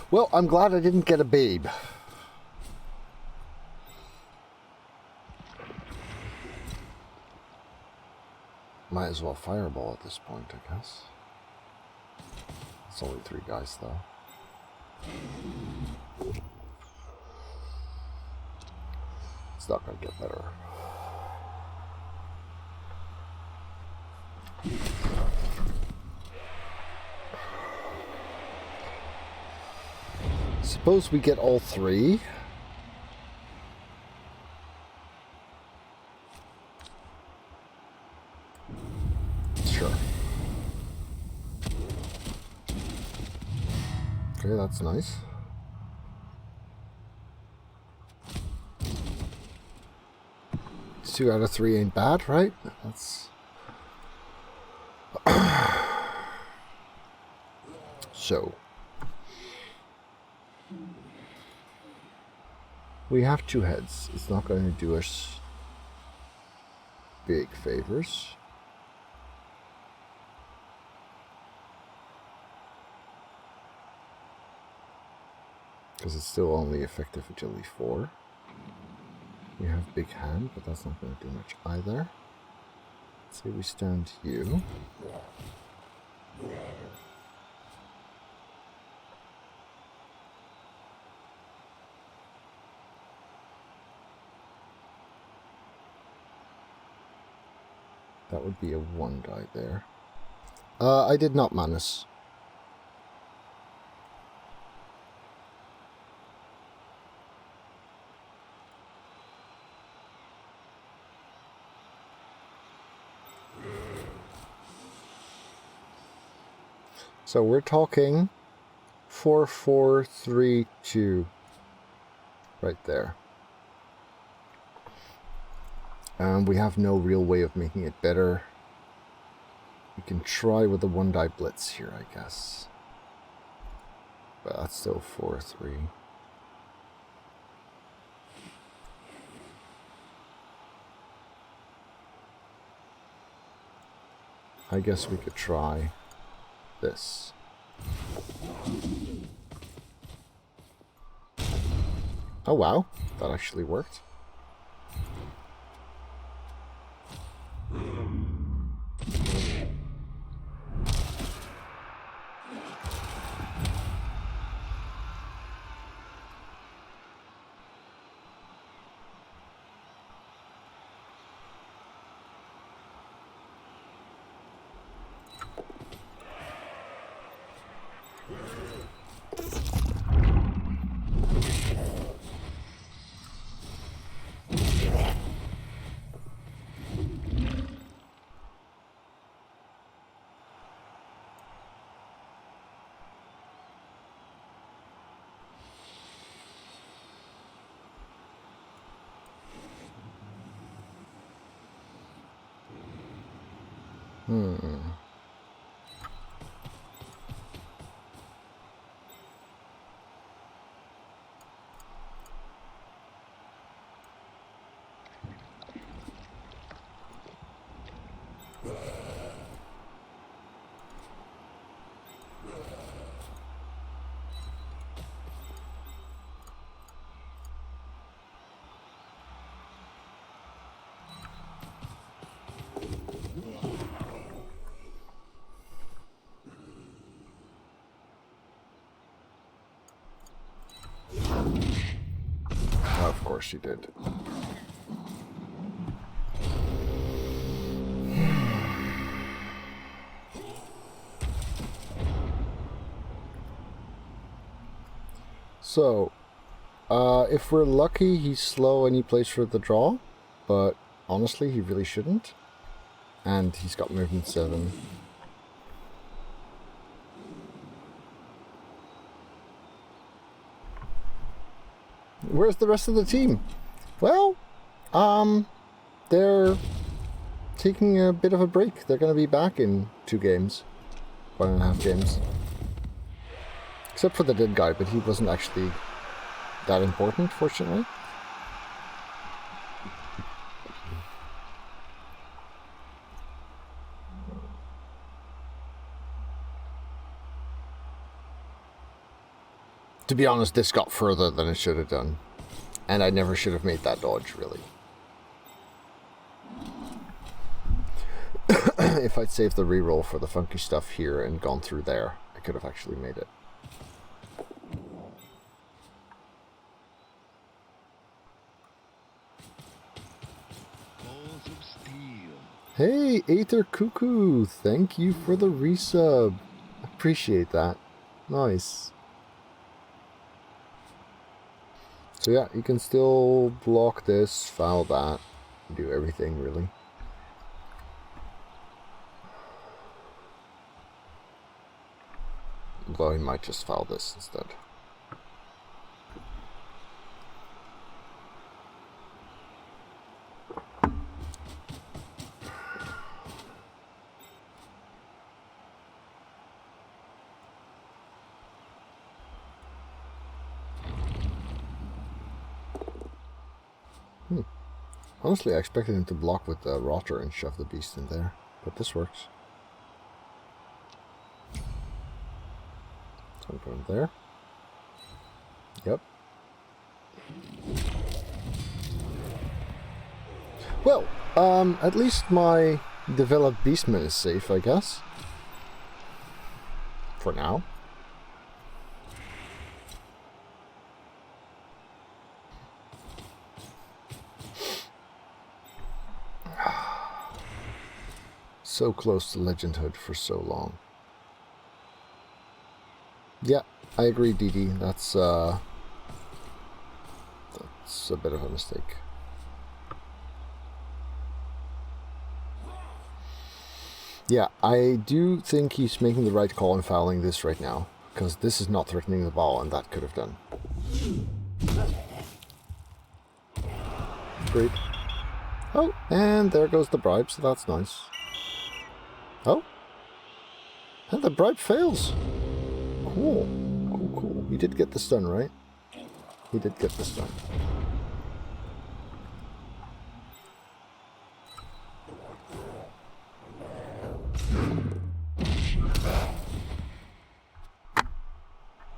Well, I'm glad I didn't get a babe. Might as well fireball at this point, I guess. It's only 3 guys, though. It's not going to get better. Suppose we get all 3. Sure. Okay, that's nice. Two out of 3 ain't bad, right? That's So, we have 2 heads. It's not going to do us big favors. Because it's still only effective agility 4. We have big hand, but that's not going to do much either. Let's say we stand you. That would be a 1 die there. I did not manus. So we're talking 4, 4, 3, 2. Right there. And we have no real way of making it better. We can try with the 1 die blitz here, I guess. But that's still 4, 3. I guess we could try this. Oh wow, that actually worked. Of course she did. So, if we're lucky, he's slow and he plays for the draw, but honestly, he really shouldn't. And he's got movement 7. Where's the rest of the team? Well, they're taking a bit of a break. They're going to be back in 2 games. 1.5 games. Except for the dead guy, but he wasn't actually that important, fortunately. To be honest, this got further than it should have done. And I never should have made that dodge, really. If I'd saved the reroll for the funky stuff here and gone through there, I could have actually made it. Hey, Aether Cuckoo! Thank you for the resub. Appreciate that. Nice. So yeah, you can still block this, foul that, do everything really. Although he might just foul this instead. Honestly, I expected him to block with the rotter and shove the beast in there, but this works. So I'm going there. Yep. Well, at least my developed beastman is safe, I guess. For now. So close to legendhood for so long. Yeah, I agree, Dee. That's a bit of a mistake. Yeah, I do think he's making the right call in fouling this right now, because this is not threatening the ball, and that could have done. Great. Oh, and there goes the bribe, so that's nice. Oh, and the bribe fails. Cool, cool. He did get the stun, right? He did get the stun.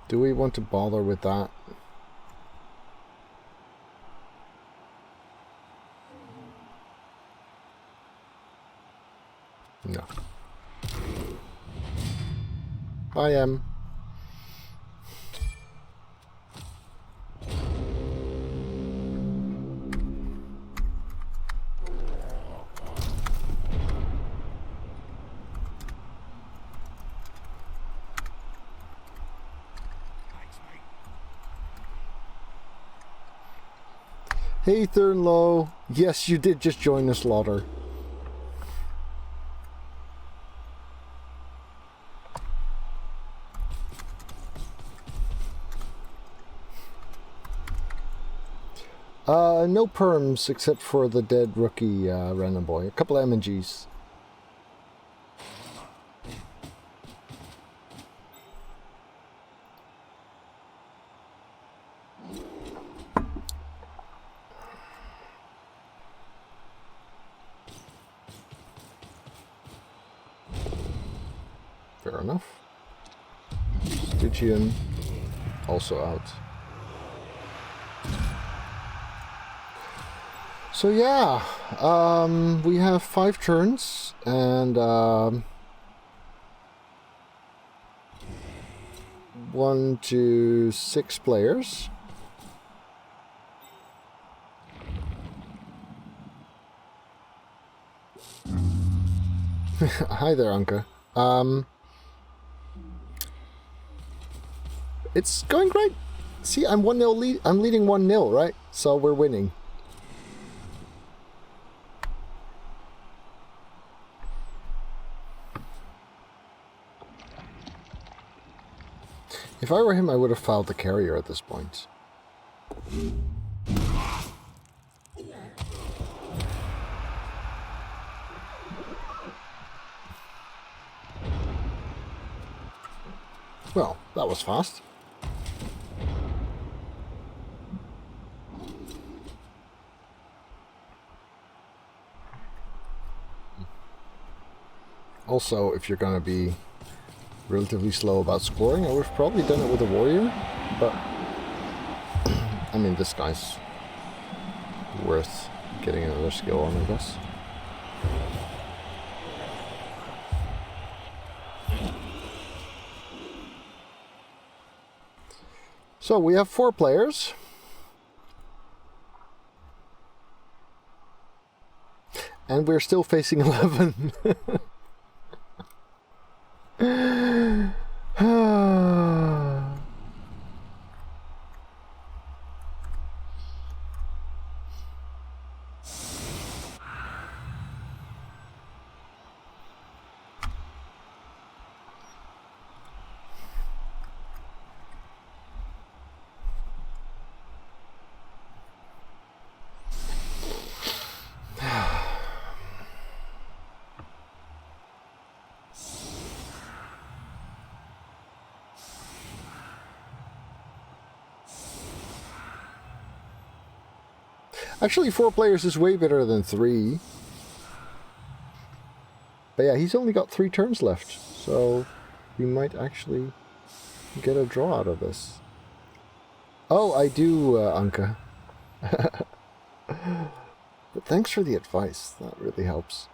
Do we want to bother with that? No. I am. Hey, Thurnlow. Yes, you did just join the slaughter. No perms except for the dead rookie random boy. A couple of M&Gs. Fair enough. Stygian also out. So yeah, we have 5 turns and 1 to 6 players. Hi there, Anka. It's going great. See, I'm 1-0 lead. I'm leading 1-0, right? So we're winning. If I were him, I would have fouled the carrier at this point. Well, that was fast. Also, if you're gonna be relatively slow about scoring, I would have probably done it with a warrior, but I mean, this guy's worth getting another skill on, I guess. So we have 4 players. And we're still facing 11. Actually, 4 players is way better than 3. But yeah, he's only got 3 turns left, so we might actually get a draw out of this. Oh, I do, Anka. But thanks for the advice. That really helps.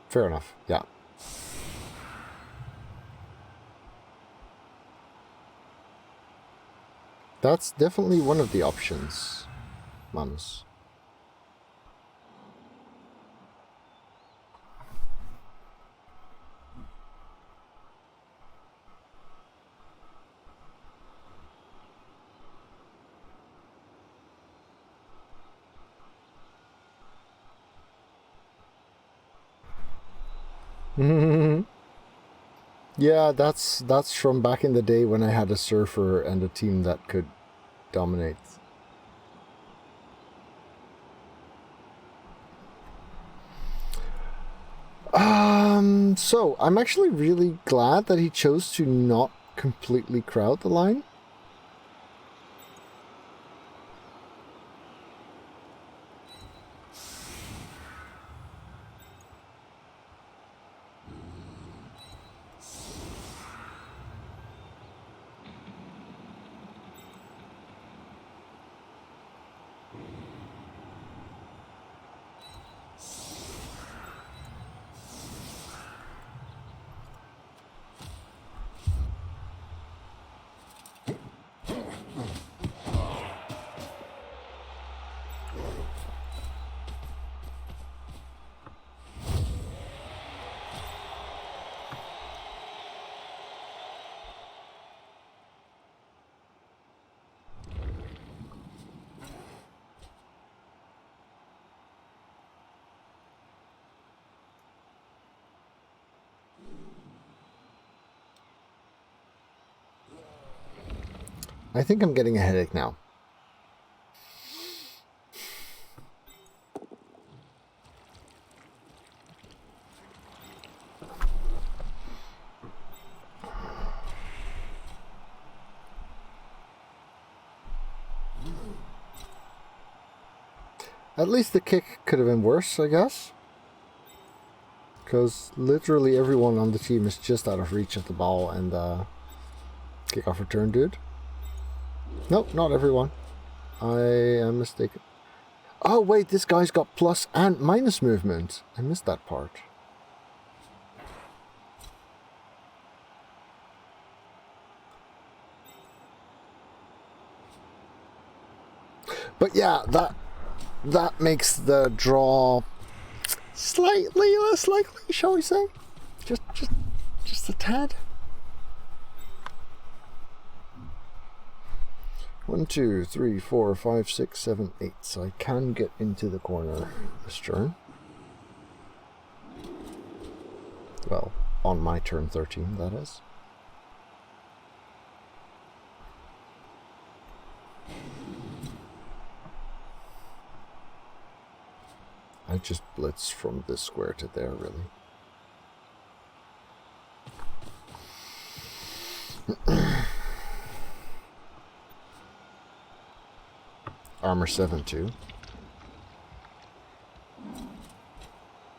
Fair enough, yeah. That's definitely one of the options, Manus. Yeah, that's from back in the day when I had a surfer and a team that could dominate. So I'm actually really glad that he chose to not completely crowd the line. I think I'm getting a headache now. At least the kick could have been worse, I guess. Because literally everyone on the team is just out of reach of the ball and kickoff return, dude. Nope, not everyone. I am mistaken. Oh wait, this guy's got plus and minus movement. I missed that part. But yeah, that makes the draw slightly less likely, shall we say? Just a tad. 1, 2, 3, 4, 5, 6, 7, 8. So I can get into the corner this turn. Well, on my turn 13, that is. I just blitz from this square to there, really. Armor 7 too.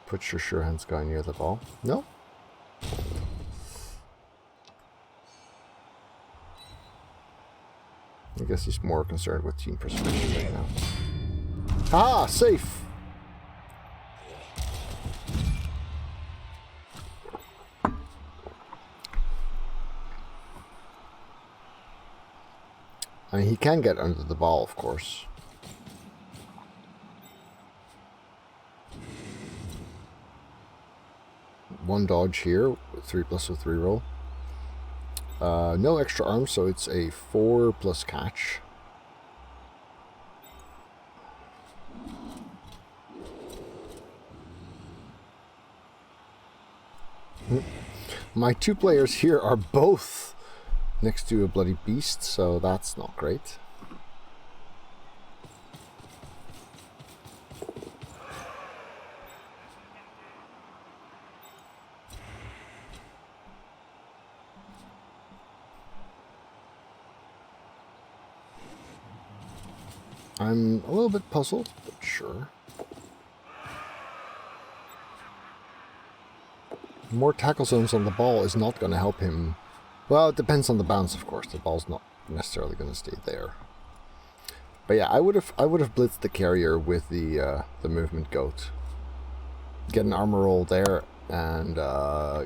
Put your sure hands guy near the ball. No? I guess he's more concerned with team persuasion right now. Ah, safe! I mean, he can get under the ball, of course. One dodge here, 3+ with 3 roll. No extra arms, so it's a 4+ catch. My 2 players here are both next to a bloody beast, so that's not great. I'm a little bit puzzled, but sure. More tackle zones on the ball is not going to help him. Well, it depends on the bounce, of course. The ball's not necessarily going to stay there. But yeah, I would have blitzed the carrier with the movement goat. Get an armor roll there, and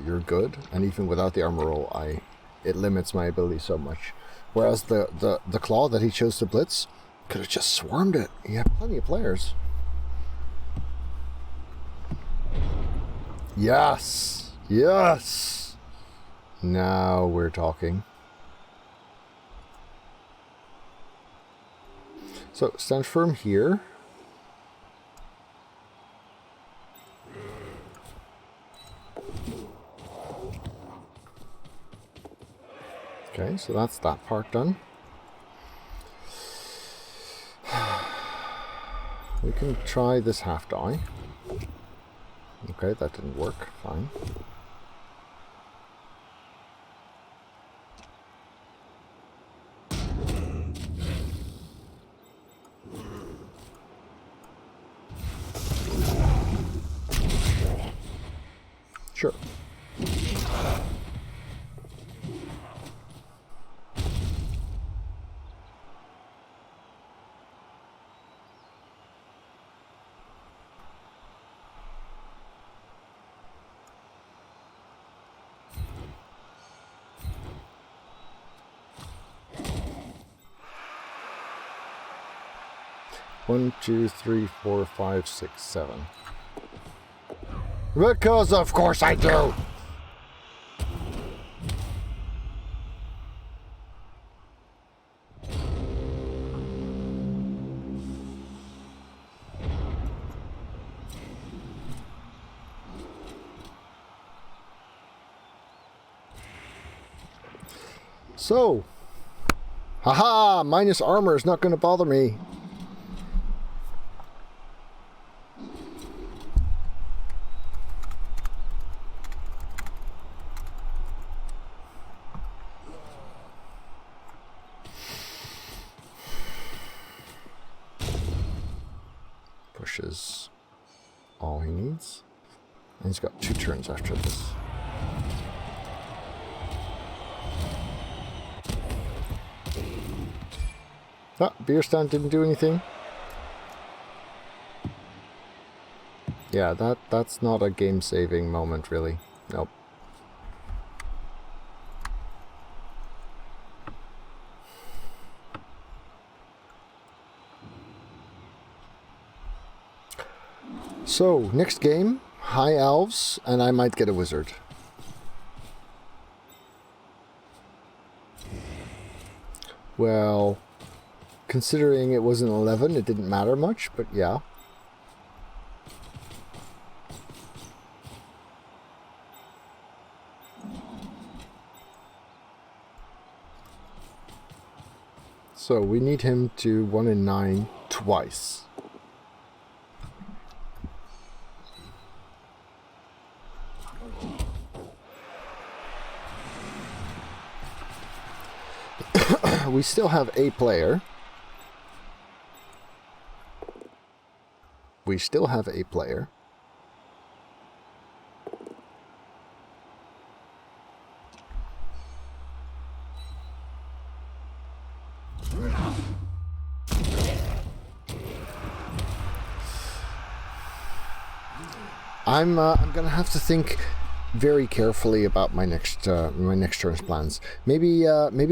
you're good. And even without the armor roll, it limits my ability so much. Whereas the claw that he chose to blitz could have just swarmed it. He had plenty of players. Yes! Yes! Now we're talking. So, stand firm here. Okay, so that's that part done. We can try this half die. Okay, that didn't work. Fine. Sure. One, two, three, four, five, six, seven. Because of course I do! So, haha, minus armor is not going to bother me. Pushes all he needs. And he's got 2 turns after this. Ah, beer stand didn't do anything. Yeah, that's not a game-saving moment, really. Nope. So, next game, High Elves, and I might get a wizard. Well, considering it was an 11, it didn't matter much, but yeah. So we need him to 1 in 9 twice. We still have a player. We still have a player. I'm gonna have to think very carefully about my next turn's plans. Maybe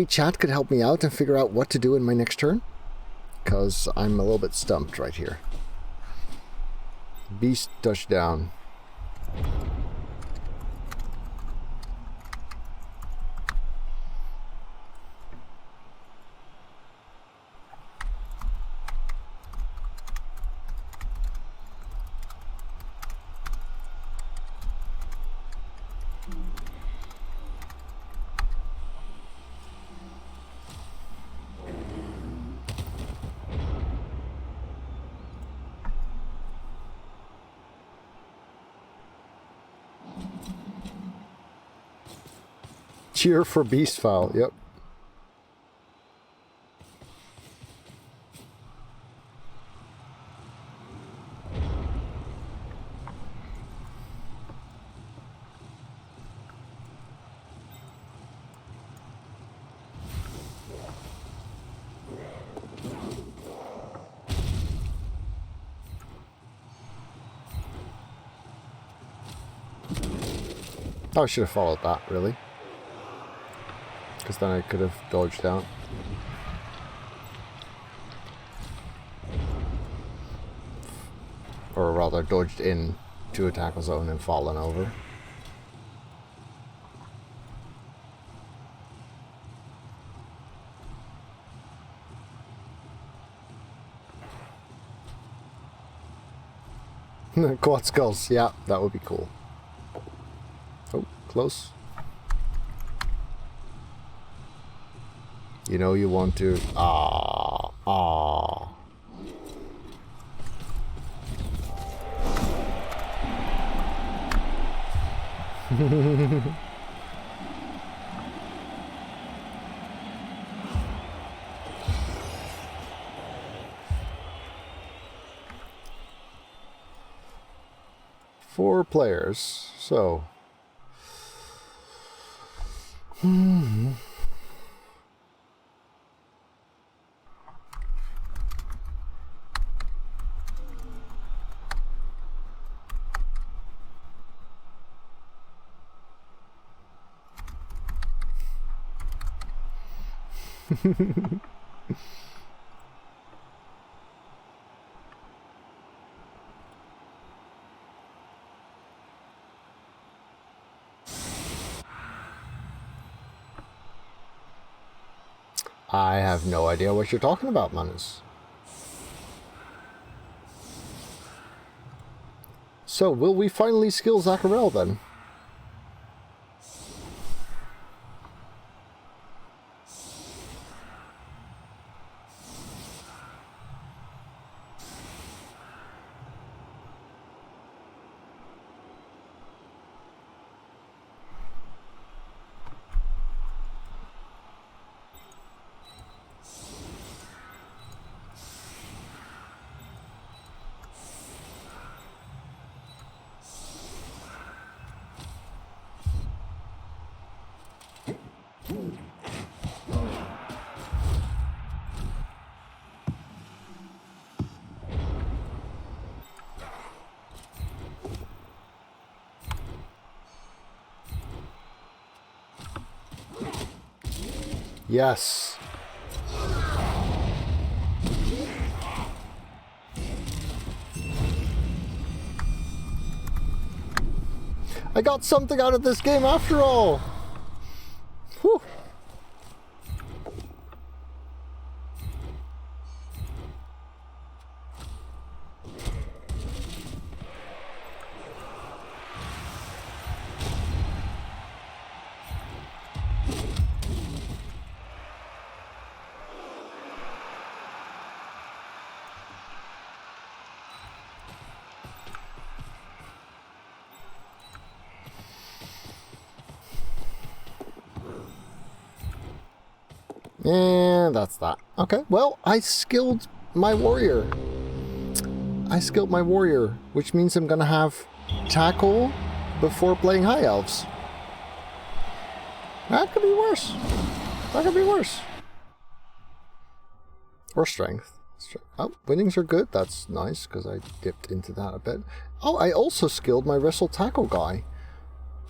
chat could help me out and figure out what to do in my next turn, because I'm a little bit stumped right here. Beast touchdown. Cheer for Beast Fowl, yep. Oh, I should have followed that, really. Because then I could have dodged out. Or rather, dodged in to a tackle zone and fallen over. Quad skulls, yeah, that would be cool. Oh, close. You know you want to... Ah. 4 players, so... I have no idea what you're talking about, Manus. So, will we finally skill Zacharel then? Yes. I got something out of this game after all. Whew. And that's that. Okay, well, I skilled my warrior. Which means I'm gonna have tackle before playing high elves. That could be worse. Or strength. Oh, winnings are good. That's nice, because I dipped into that a bit. Oh, I also skilled my wrestle tackle guy,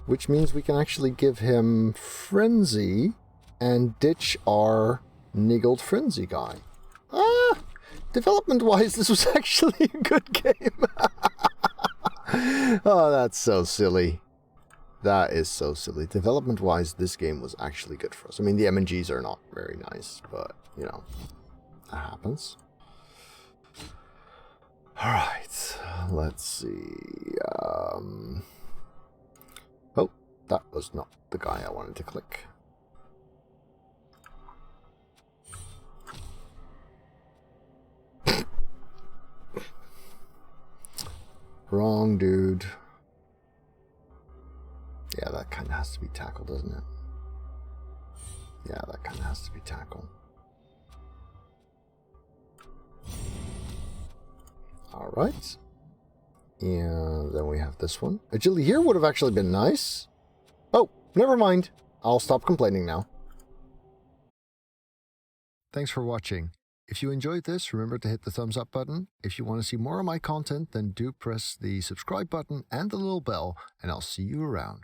which means we can actually give him frenzy and ditch our niggled frenzy guy. Development-wise, this was actually a good game. Oh, that's so silly. That is so silly. Development-wise, this game was actually good for us. I mean, the MNGs are not very nice, but, you know, that happens. Alright, let's see. Oh, that was not the guy I wanted to click. Wrong dude. Yeah, that kind of has to be tackled, doesn't it? Yeah, that kind of has to be tackle. Alright. And then we have this one. Agility here would have actually been nice. Oh, never mind. I'll stop complaining now. Thanks for watching. If you enjoyed this, remember to hit the thumbs up button. If you want to see more of my content, then do press the subscribe button and the little bell, and I'll see you around.